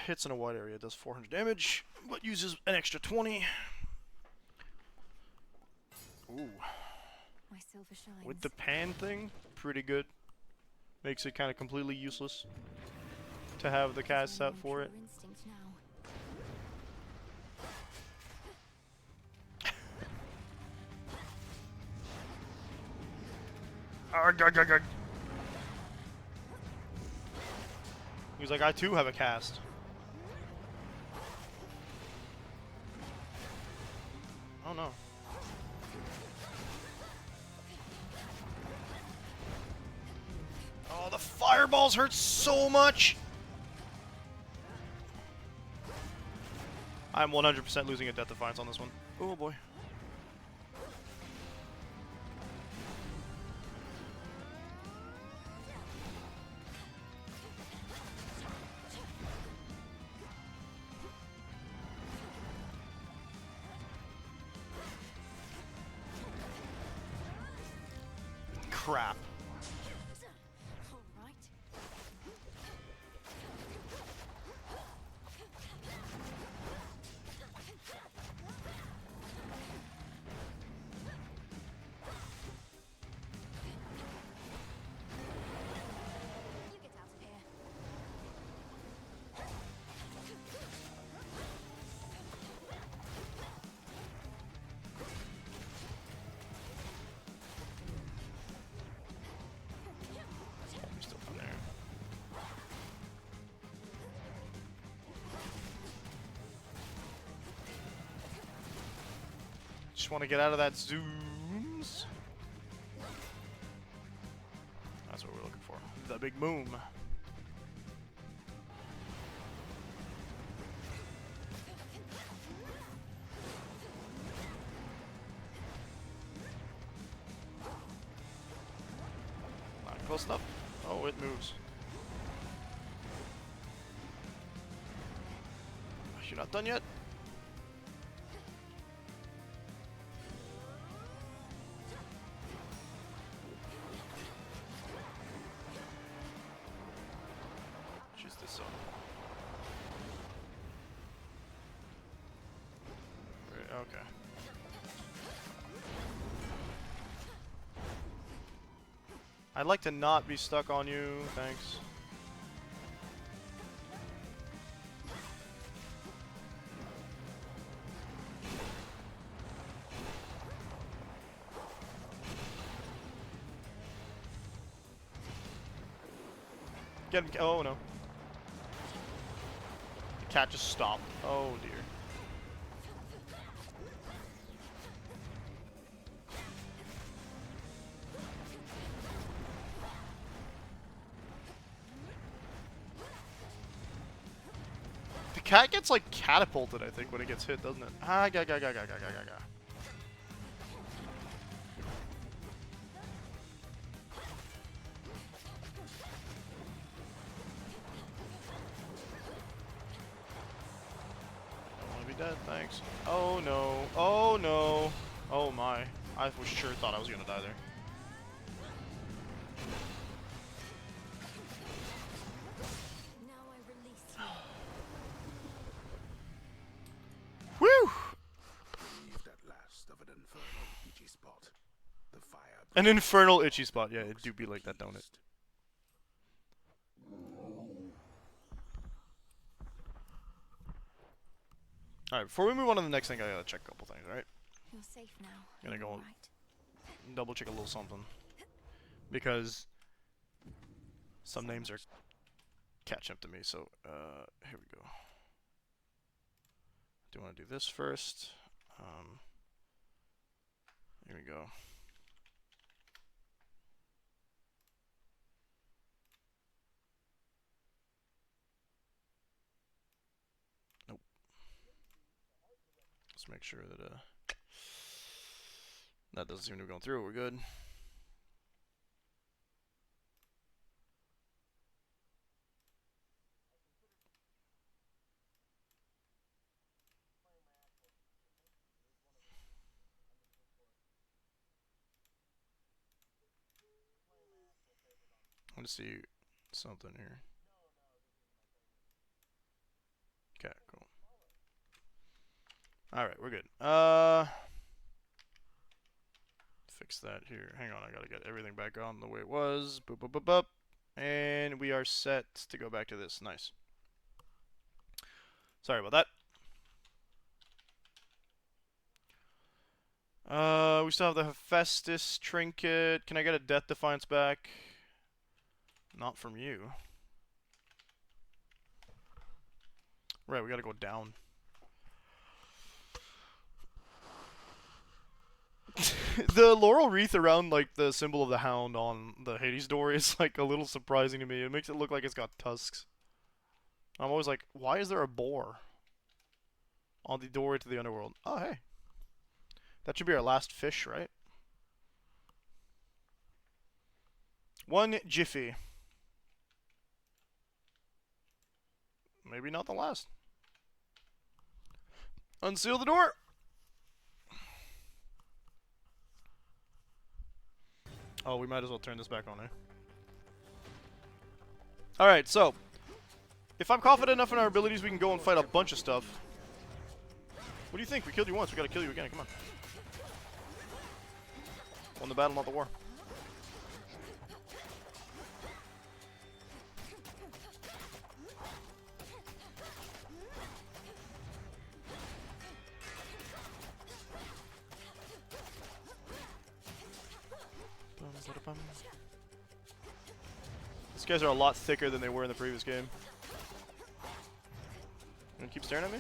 hits in a wide area, does 400 damage, but uses an extra 20. Ooh. My silver shines. With the pan thing, pretty good. Makes it kind of completely useless to have the cast set for it. Instinct now. Arg, arg, arg, arg. He's like, I too have a cast. Oh no. Oh, the fireballs hurt so much! I'm 100% losing a Death Defiance on this one. Oh boy. Crap. Just want to get out of that zooms. That's what we're looking for. The big boom. close enough. Oh, it moves. You're not done yet? She's this zone. Right, okay. I'd like to not be stuck on you, thanks. Get him. Oh no. The cat just stopped. Oh dear. The cat gets like catapulted, I think, when it gets hit, doesn't it? Ah, ga. Dead, thanks. Oh no. Oh no. Oh my. I was sure thought I was gonna die there. Now I release you. Whew! Breathed at last of an infernal itchy spot. The fire. An infernal itchy spot. Yeah, it do be like that, don't it? Alright, before we move on to the next thing, I gotta check a couple things, alright? You're safe now. Gonna go right. double check a little something. Because some names are catching up to me, so here we go. Do want to do this first. Here we go. Nope. Let's make sure that that doesn't seem to be going through. We're good. I want to see something here. Okay, cool. Alright, we're good. Fix that here. Hang on, I gotta get everything back on the way it was. Boop, boop, boop, boop. And we are set to go back to this. Nice. Sorry about that. We still have the Hephaestus trinket. Can I get a Death Defiance back? Not from you. Right, we gotta go down. The laurel wreath around, like, the symbol of the hound on the Hades door is, like, a little surprising to me. It makes it look like it's got tusks. I'm always like, why is there a boar on the door to the underworld? Oh, hey. That should be our last fish, right? One jiffy. Maybe not the last. Unseal the door! Oh, we might as well turn this back on, eh? Alright, so. If I'm confident enough in our abilities, we can go and fight a bunch of stuff. What do you think? We killed you once, we gotta kill you again, come on. Won the battle, not the war. These guys are a lot thicker than they were in the previous game. You gonna keep staring at me?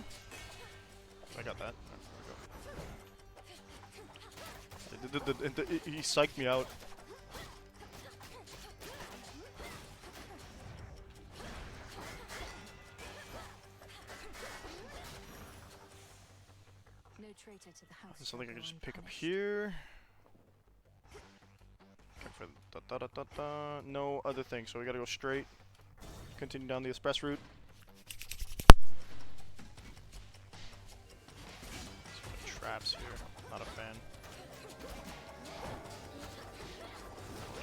I got that. Right, there we go. He psyched me out. No traitor to the house. There's something I can just pick up here. For No other thing, so we gotta go straight. Continue down the express route. Traps here. Not a fan.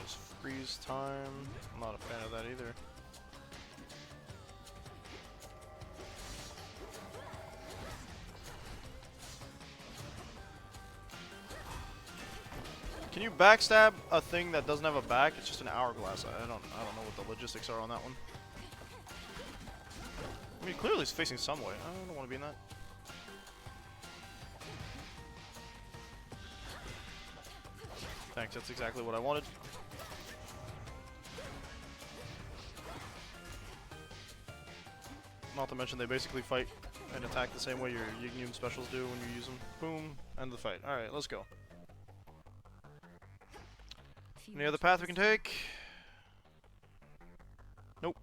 Just freeze time. I'm not a fan of that either. Can you backstab a thing that doesn't have a back? It's just an hourglass. I don't know what the logistics are on that one. I mean, clearly it's facing some way. I don't want to be in that. Thanks, that's exactly what I wanted. Not to mention they basically fight and attack the same way your Yignium specials do when you use them. Boom, end of the fight. Alright, let's go. Any other path we can take? Nope.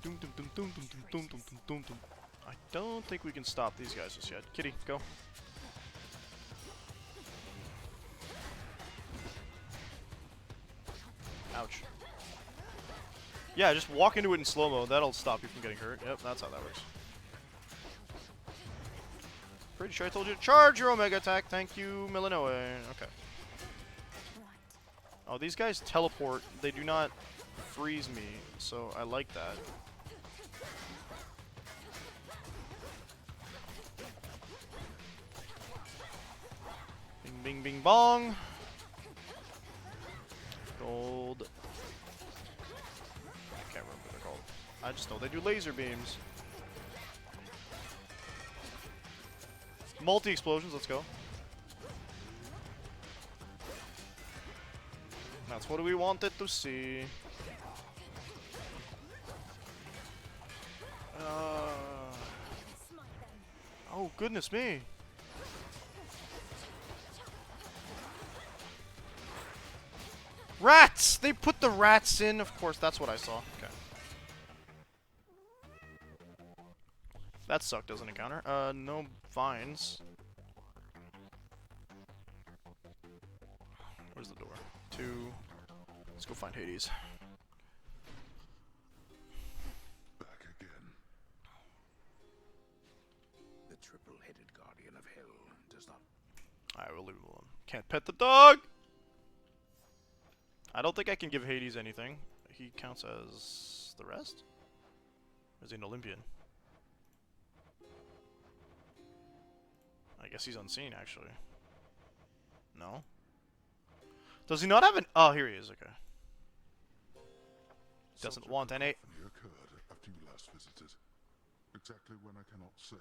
I don't think we can stop these guys just yet. Kitty, go. Ouch. Yeah, just walk into it in slow-mo. That'll stop you from getting hurt. Yep, that's how that works. Pretty sure I told you to charge your Omega attack. Thank you, Milanoe. Okay. Oh, these guys teleport. They do not freeze me, so I like that. Bing, bing, bing, bong. Gold. I can't remember what they're called. I just know they do laser beams. Multi-explosions, let's go. That's what we wanted to see. Oh, goodness me. Rats! They put the rats in. Of course, that's what I saw. Okay. That sucked as an encounter. No vines. Where's the door? 2. Let's go find Hades. Back again. The triple-headed guardian of hell does not... Alright, we'll leave him alone. Can't pet the dog! I don't think I can give Hades anything. He counts as the rest? Or is he an Olympian? I guess he's unseen, actually. No? Does he not have an... Oh, here he is, okay. Doesn't want any... Occurred after you last visited. Exactly when I cannot say.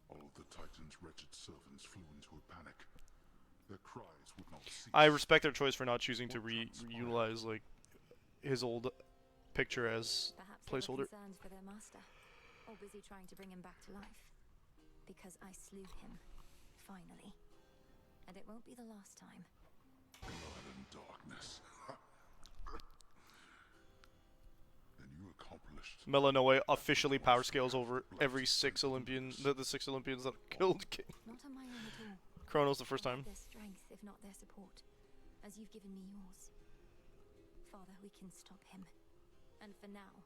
All of the Titan's wretched servants flew into a panic. Their cries would not cease. I respect their choice for not choosing to reutilize, like, his old picture as placeholder. Perhaps they were concerned for their master, or busy trying to bring him back to life. Because I slew him, finally. And it won't be the last time. Blood and darkness. Then you accomplished. Milanoe officially power scales over every 6 Olympians, the 6 Olympians that killed King. Not on my own at all. Chronos the first time. Their strength, if not their support, as you've given me yours. Father, we can stop him. And for now,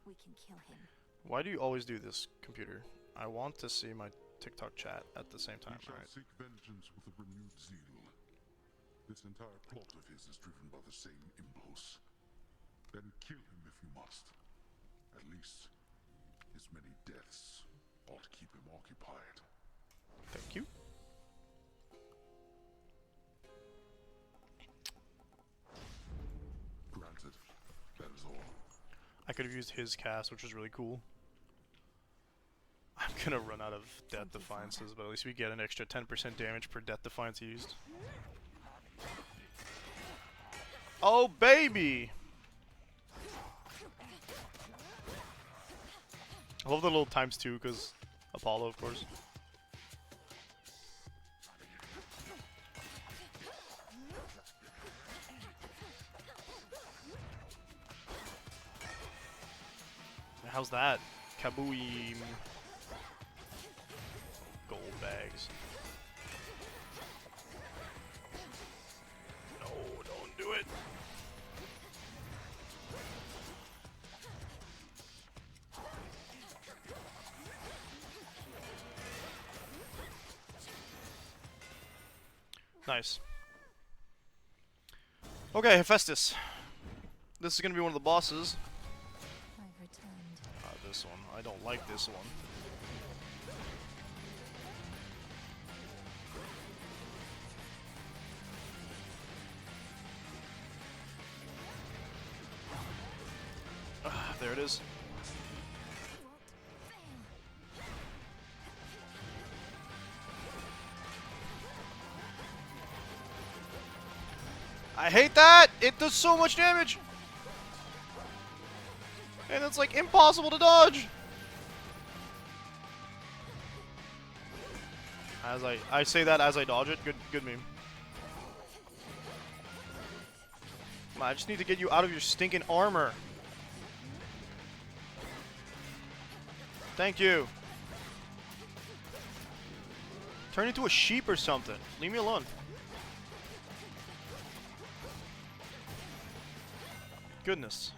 we can kill him. Why do you always do this, computer? I want to see my TikTok chat at the same time. You shall seek vengeance with a renewed zeal. This entire plot of his is driven by the same impulse. Then kill him if you must. At least, his many deaths ought to keep him occupied. Thank you. Granted, that is all. I could have used his cast, which was really cool. I'm gonna run out of Death Defiances, but at least we get an extra 10% damage per Death Defiance used. Oh, baby! I love the little ×2, because Apollo, of course. How's that? Kabooim. bags. No, don't do it. Nice. Okay, Hephaestus. This is gonna be one of the bosses. I've returned. This one. I don't like this one. There it is. I hate that! It does so much damage! And it's like impossible to dodge! As I say that as I dodge it. Good meme. Come on, I just need to get you out of your stinking armor. Thank you. Turn into a sheep or something. Leave me alone. Goodness.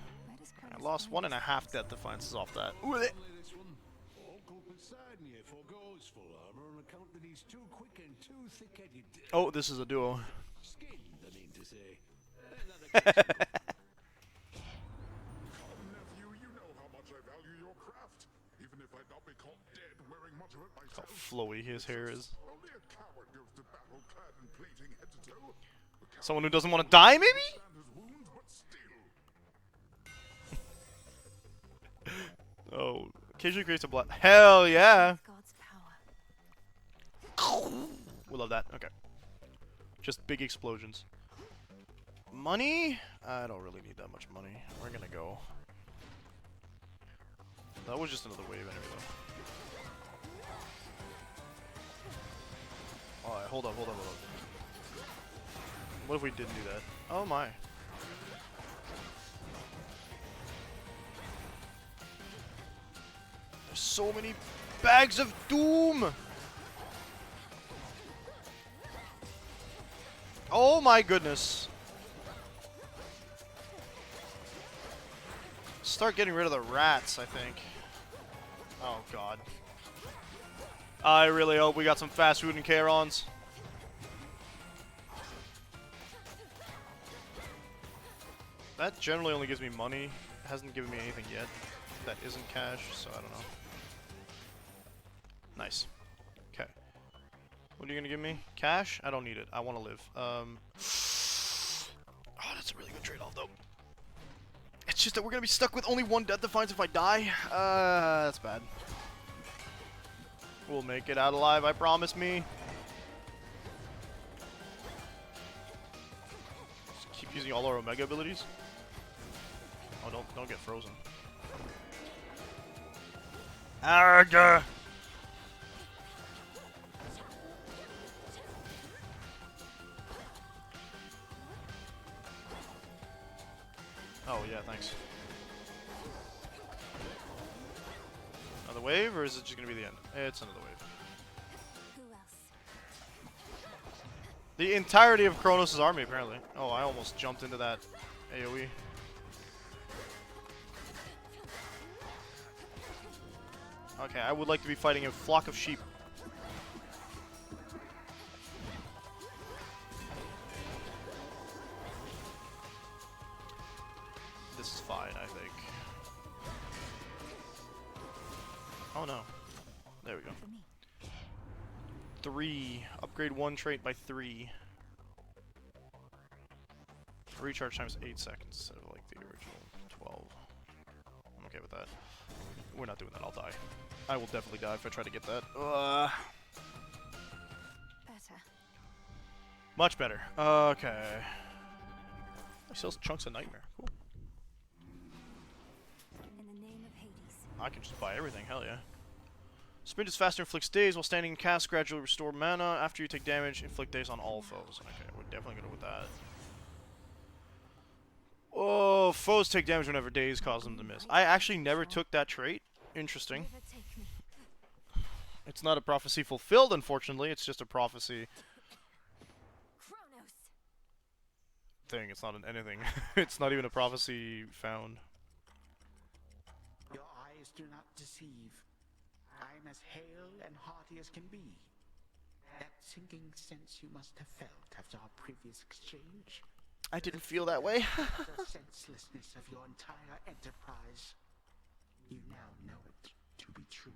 I lost 1.5 death defiances off that. Ooh, oh, this is a duo. How flowy his hair is. Someone who doesn't want to die, maybe? Oh, occasionally creates a blood. Hell yeah! We love that. Okay. Just big explosions. Money? I don't really need that much money. We're gonna go. That was just another wave anyway, though. Alright, hold up. What if we didn't do that? Oh my. There's so many bags of doom! Oh my goodness. Start getting rid of the rats, I think. Oh god. I really hope we got some fast food and Chaerons. That generally only gives me money. It hasn't given me anything yet that isn't cash, so I don't know. Nice. Okay. What are you gonna give me? Cash? I don't need it. I want to live. Oh, that's a really good trade-off, though. It's just that we're gonna be stuck with only 1 death defiance if I die. That's bad. We'll make it out alive, I promise me. Just keep using all our Omega abilities. Oh, don't get frozen. Arrgh! Oh yeah, thanks. Another wave, or is it just gonna be the end? It's another wave. Who else? The entirety of Kronos' army, apparently. Oh, I almost jumped into that AoE. Okay, I would like to be fighting a flock of sheep. This is fine, I think. Oh no. There we go. 3. Upgrade 1 trait by 3. Recharge times 8 seconds instead of like the original 12. I'm okay with that. We're not doing that, I'll die. I will definitely die if I try to get that. Better. Much better. Okay. I sells chunks of nightmare. Cool. In the name of Hades. I can just buy everything, hell yeah. Sprint is faster, inflicts daze while standing in cast, gradually restore mana. After you take damage, inflict daze on all foes. Okay, we're definitely gonna go with that. Oh, foes take damage whenever daze causes them to miss. I actually never took that trait. Interesting. It's not a prophecy fulfilled, unfortunately. It's just a prophecy Kronos. thing. It's not an anything. It's not even a prophecy found. Your eyes do not deceive. I am as hale and hearty as can be. That sinking sense you must have felt after our previous exchange. I didn't feel that way. The senselessness of your entire enterprise. You now know it to be true.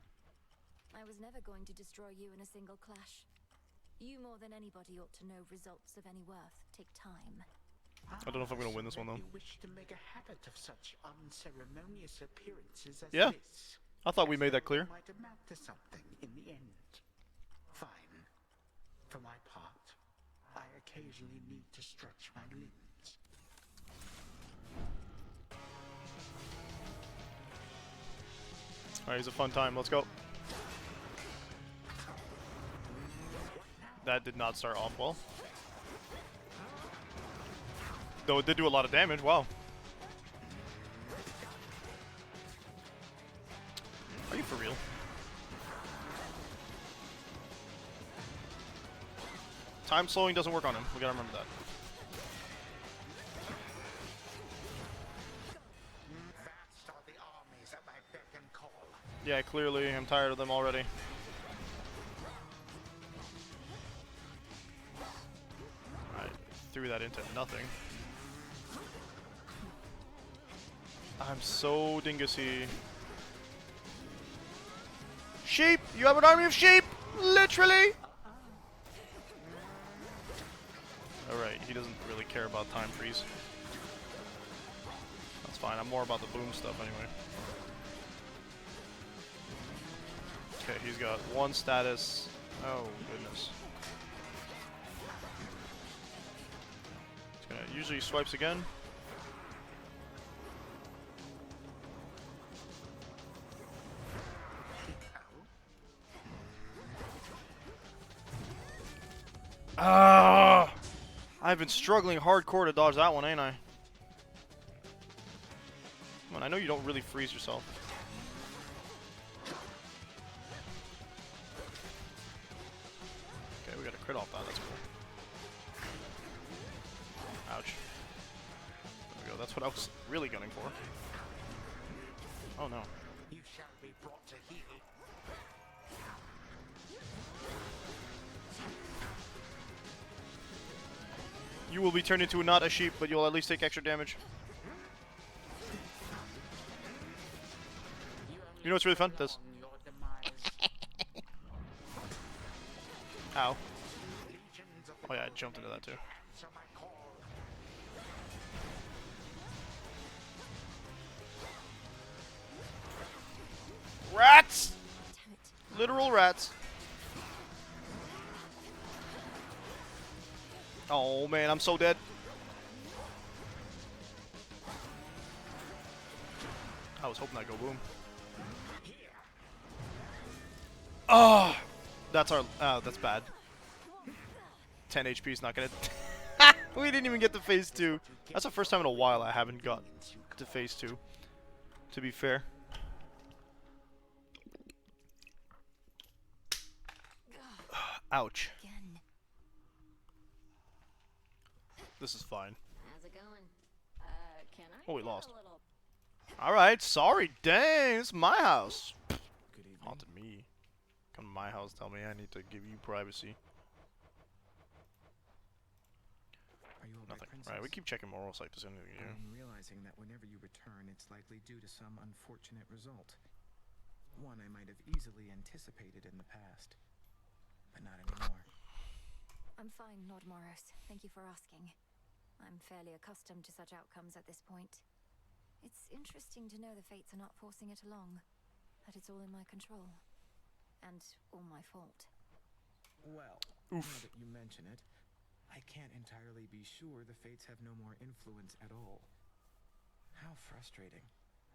I was never going to destroy you in a single clash. You more than anybody ought to know results of any worth take time. I don't know if I'm gonna win this one though. You wish to make a habit of such unceremonious appearances as Yeah, this. I thought we made that clear. Might amount to something in the end. Fine. For my part, I occasionally need to stretch my limbs. Alright, it's a fun time. Let's go. That did not start off well. Though it did do a lot of damage. Wow. Are you for real? Time slowing doesn't work on him. We gotta remember that. Vast are the armies at my beck and call. Yeah, clearly. I'm tired of them already. I threw that into nothing. I'm so dingusy. Sheep! You have an army of sheep! Literally! Alright, he doesn't really care about time freeze. That's fine, I'm more about the boom stuff anyway. Okay, he's got one status. Oh, goodness. He's gonna usually swipes again. Ah! I've been struggling hardcore to dodge that one, ain't I? Come on, I know you don't really freeze yourself. Okay, we got a crit off that, that's cool. Ouch. There we go, that's what I was really gunning for. Oh no. You shall be brought to heel. You will be turned into not a sheep, but you'll at least take extra damage. You know what's really fun? This. Ow. Oh yeah, I jumped into that too. Rats! Literal rats. Oh man, I'm so dead. I was hoping I'd go boom. Oh! That's our... Oh, that's bad. 10 HP is not gonna... We didn't even get to phase 2. That's the first time in a while I haven't got to phase 2. To be fair. Ouch. This is fine. How's it going? Can I? Oh, we lost. Alright, sorry. Dang, it's my house. Good evening. Haunted me. Come to my house, tell me I need to give you privacy. Are you all Nothing. right, Right, we Princess? keep checking moral site to send anything here. I'm realizing that whenever you return, it's likely due to some unfortunate result. One I might have easily anticipated in the past, but not anymore. I'm fine, Lord Moros. Thank you for asking. I'm fairly accustomed to such outcomes at this point. It's interesting to know the fates are not forcing it along, that it's all in my control. And all my fault. Well, now that you mention it, I can't entirely be sure the fates have no more influence at all. How frustrating,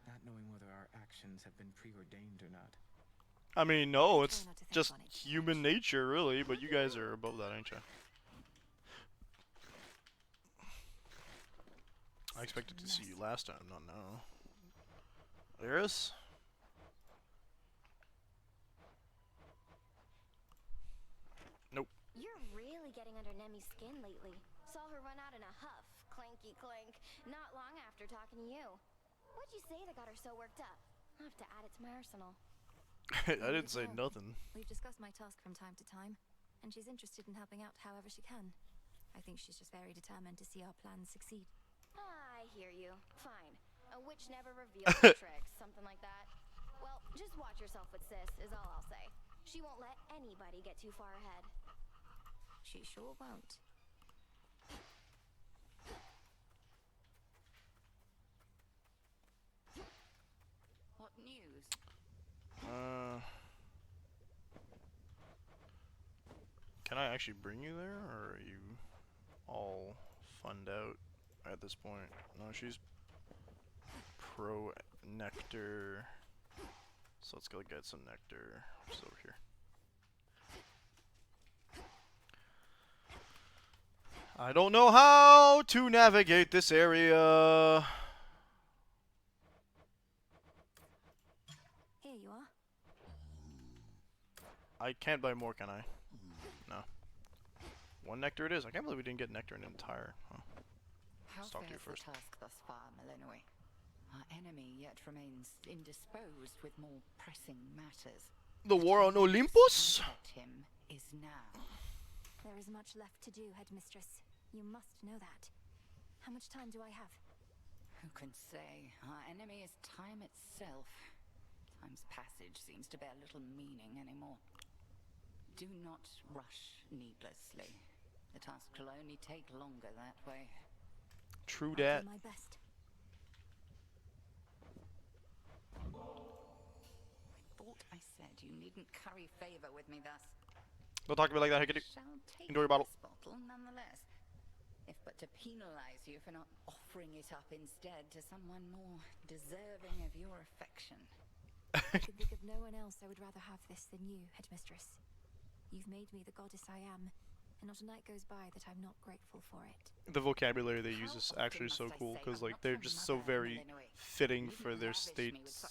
not knowing whether our actions have been preordained or not. I mean, no, it's just human nature, really, but you guys are above that, ain't you? I expected to see you last time, not now. Iris? really getting under Nemi's skin lately. Saw her run out in a huff, clanky clank, not long after talking to you. What'd you say that got her so worked up? I'll have to add it to my arsenal. I didn't say nothing. We've discussed my task from time to time, and she's interested in helping out however she can. I think she's just very determined to see our plans succeed. I hear you. Fine. A witch never reveals her tricks, something like that. Well, just watch yourself with Sis, is all I'll say. She won't let anybody get too far ahead. She sure won't. What news? Can I actually bring you there, or are you all funned out at this point? No, she's pro nectar. So let's go get some nectar. Which is over here. I don't know how to navigate this area. Here you are. I can't buy more, can I? No. One nectar it is. I can't believe we didn't get nectar in an entire. Huh. How Let's talk to you fares first. the task thus far, Malinois? Our enemy yet remains indisposed with more pressing matters. The war on Olympus? Him is now. There is much left to do, Headmistress. You must know that. How much time do I have? Who can say? Our enemy is time itself. Time's passage seems to bear little meaning anymore. Do not rush needlessly. The task will only take longer that way. True I'll dat. do my best. I thought I said you needn't curry favor with me thus. Don't talk to me like that, Hickety. Shall take Enjoy your bottle. this bottle nonetheless. If but to penalize you for not offering it up instead to someone more deserving of your affection. I can think of no one else I would rather have this than you, Headmistress. You've made me the goddess I am, and not a night goes by that I'm not grateful for it. The vocabulary they use is actually so cool because like they're just so very fitting for their states.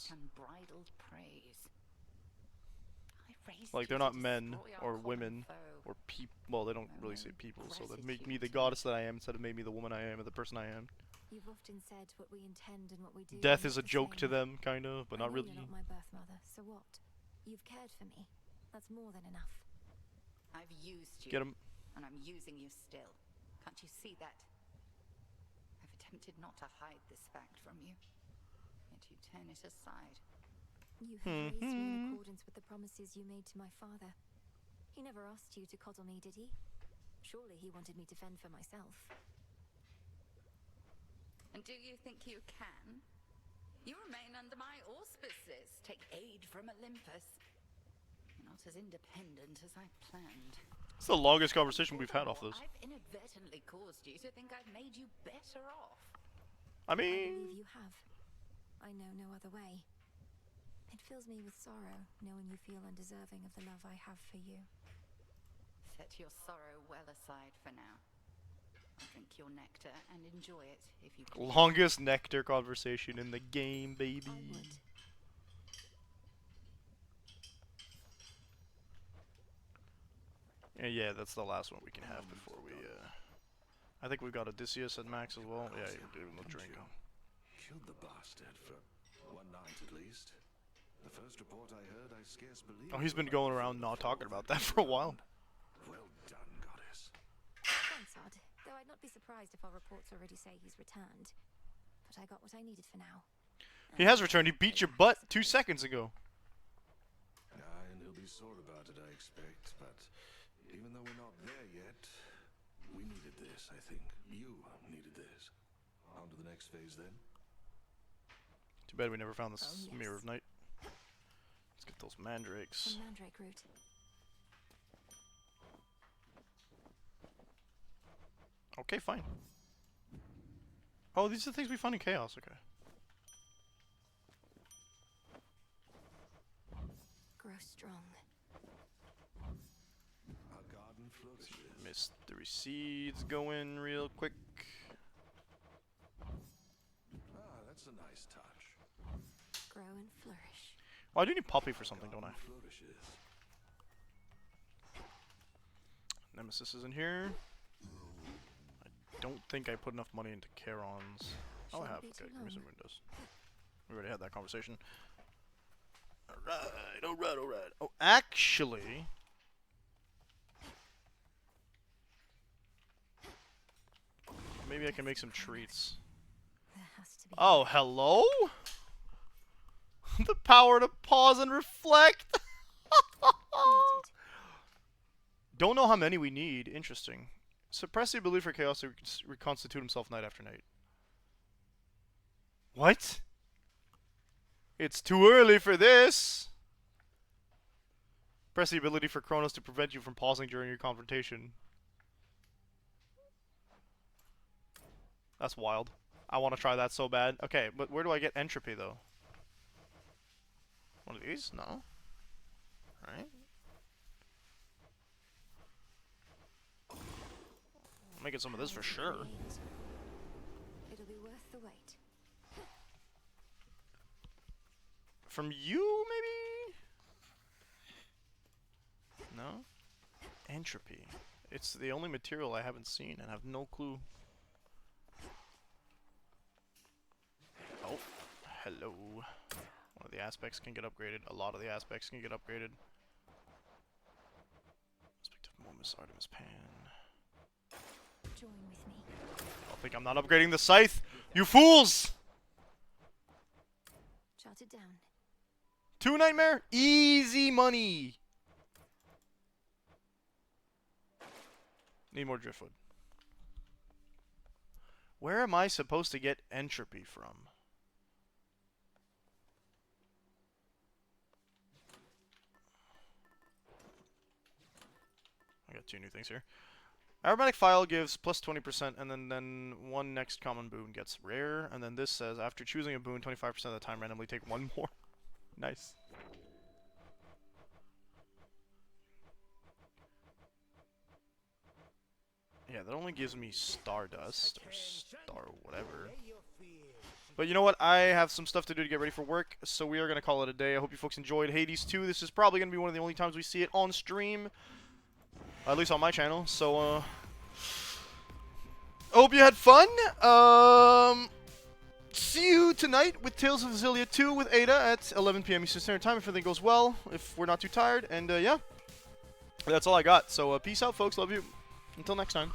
Like they're not men or women or people. Well, they don't really say people, so they make me the goddess that I am instead of make me the woman I am or the person I am. You've often said what we intend and what we do. Death is a joke to them, kind of, but not really. You're not my birth mother, so what? You've cared for me. That's more than enough. I've used you. Get him. And I'm using you still. Can't you see that? I've attempted not to hide this fact from you. Yet you turn it aside. You have raised me in accordance with the promises you made to my father. He never asked you to coddle me, did he? Surely he wanted me to fend for myself. And do you think you can? You remain under my auspices. Take aid from Olympus. You're not as independent as I planned. It's the longest conversation we've had off this. I've inadvertently caused you to think I've made you better off. I I mean, believe you have. I know no other way. It fills me with sorrow, knowing you feel undeserving of the love I have for you. Set your sorrow well aside for now. I'll drink your nectar and enjoy it if you please. longest nectar conversation in the game, baby. I would. Yeah, that's the last one we can have before we, I think we've got Odysseus at max as well. Yeah, you give him a drink. Killed the bastard for one night at least. The first report I heard, I scarce believed. Oh, he's been going around not talking about that for a while. Well done, goddess. Thanks, Odd. Though I'd not be surprised if our reports already say he's returned. But I got what I needed for now. He has returned. He beat your butt 2 seconds ago. Aye, and he'll be sore about it, I expect. But even though we're not there yet, we needed this, I think. You needed this. On to the next phase, then. Too bad we never found this Oh, yes. Mirror of Night. Let's get those mandrakes. Some mandrake root. Okay, fine. Oh, these are the things we find in Chaos. Okay. Grow strong. Our garden flourishes. Mystery seeds going real quick. Ah, that's a nice touch. Grow and flourish. Oh, I do need Poppy for something, don't I? Flourishes. Nemesis is in here. I don't think I put enough money into Charon's. Oh, I have. Okay, give me some windows. We already had that conversation. Alright, alright, alright. Oh, actually... maybe I can make some treats. Oh, hello? The power to pause and reflect! Don't know how many we need. Interesting. Suppress the ability for Chaos to reconstitute himself night after night. What? It's too early for this! Press the ability for Kronos to prevent you from pausing during your confrontation. That's wild. I want to try that so bad. Okay, but where do I get entropy, though? One of these? No. Alright. I'm making some of this for sure. It'll be worth the wait. From you, maybe? No? Entropy. It's the only material I haven't seen and have no clue. Oh, hello. One of the aspects can get upgraded. A lot of the aspects can get upgraded. Aspect of Momus Artemis Pan. Join with me. I think I'm not upgrading the scythe. You fools! Jot it down. 2 nightmare? Easy money! Need more driftwood. Where am I supposed to get entropy from? I got 2 new things here. Aromatic File gives plus 20%, and then one next common boon gets rare. And then this says, after choosing a boon, 25% of the time randomly take 1 more. Nice. Yeah, that only gives me Stardust, or Star whatever. But you know what? I have some stuff to do to get ready for work, so we are going to call it a day. I hope you folks enjoyed Hades 2. This is probably going to be one of the only times we see it on stream. At least on my channel, so, hope you had fun. See you tonight with Tales of Xillia 2 with Ada at 11 p.m. Eastern Standard Time if everything goes well, if we're not too tired. And, yeah, that's all I got. So, peace out, folks. Love you. Until next time.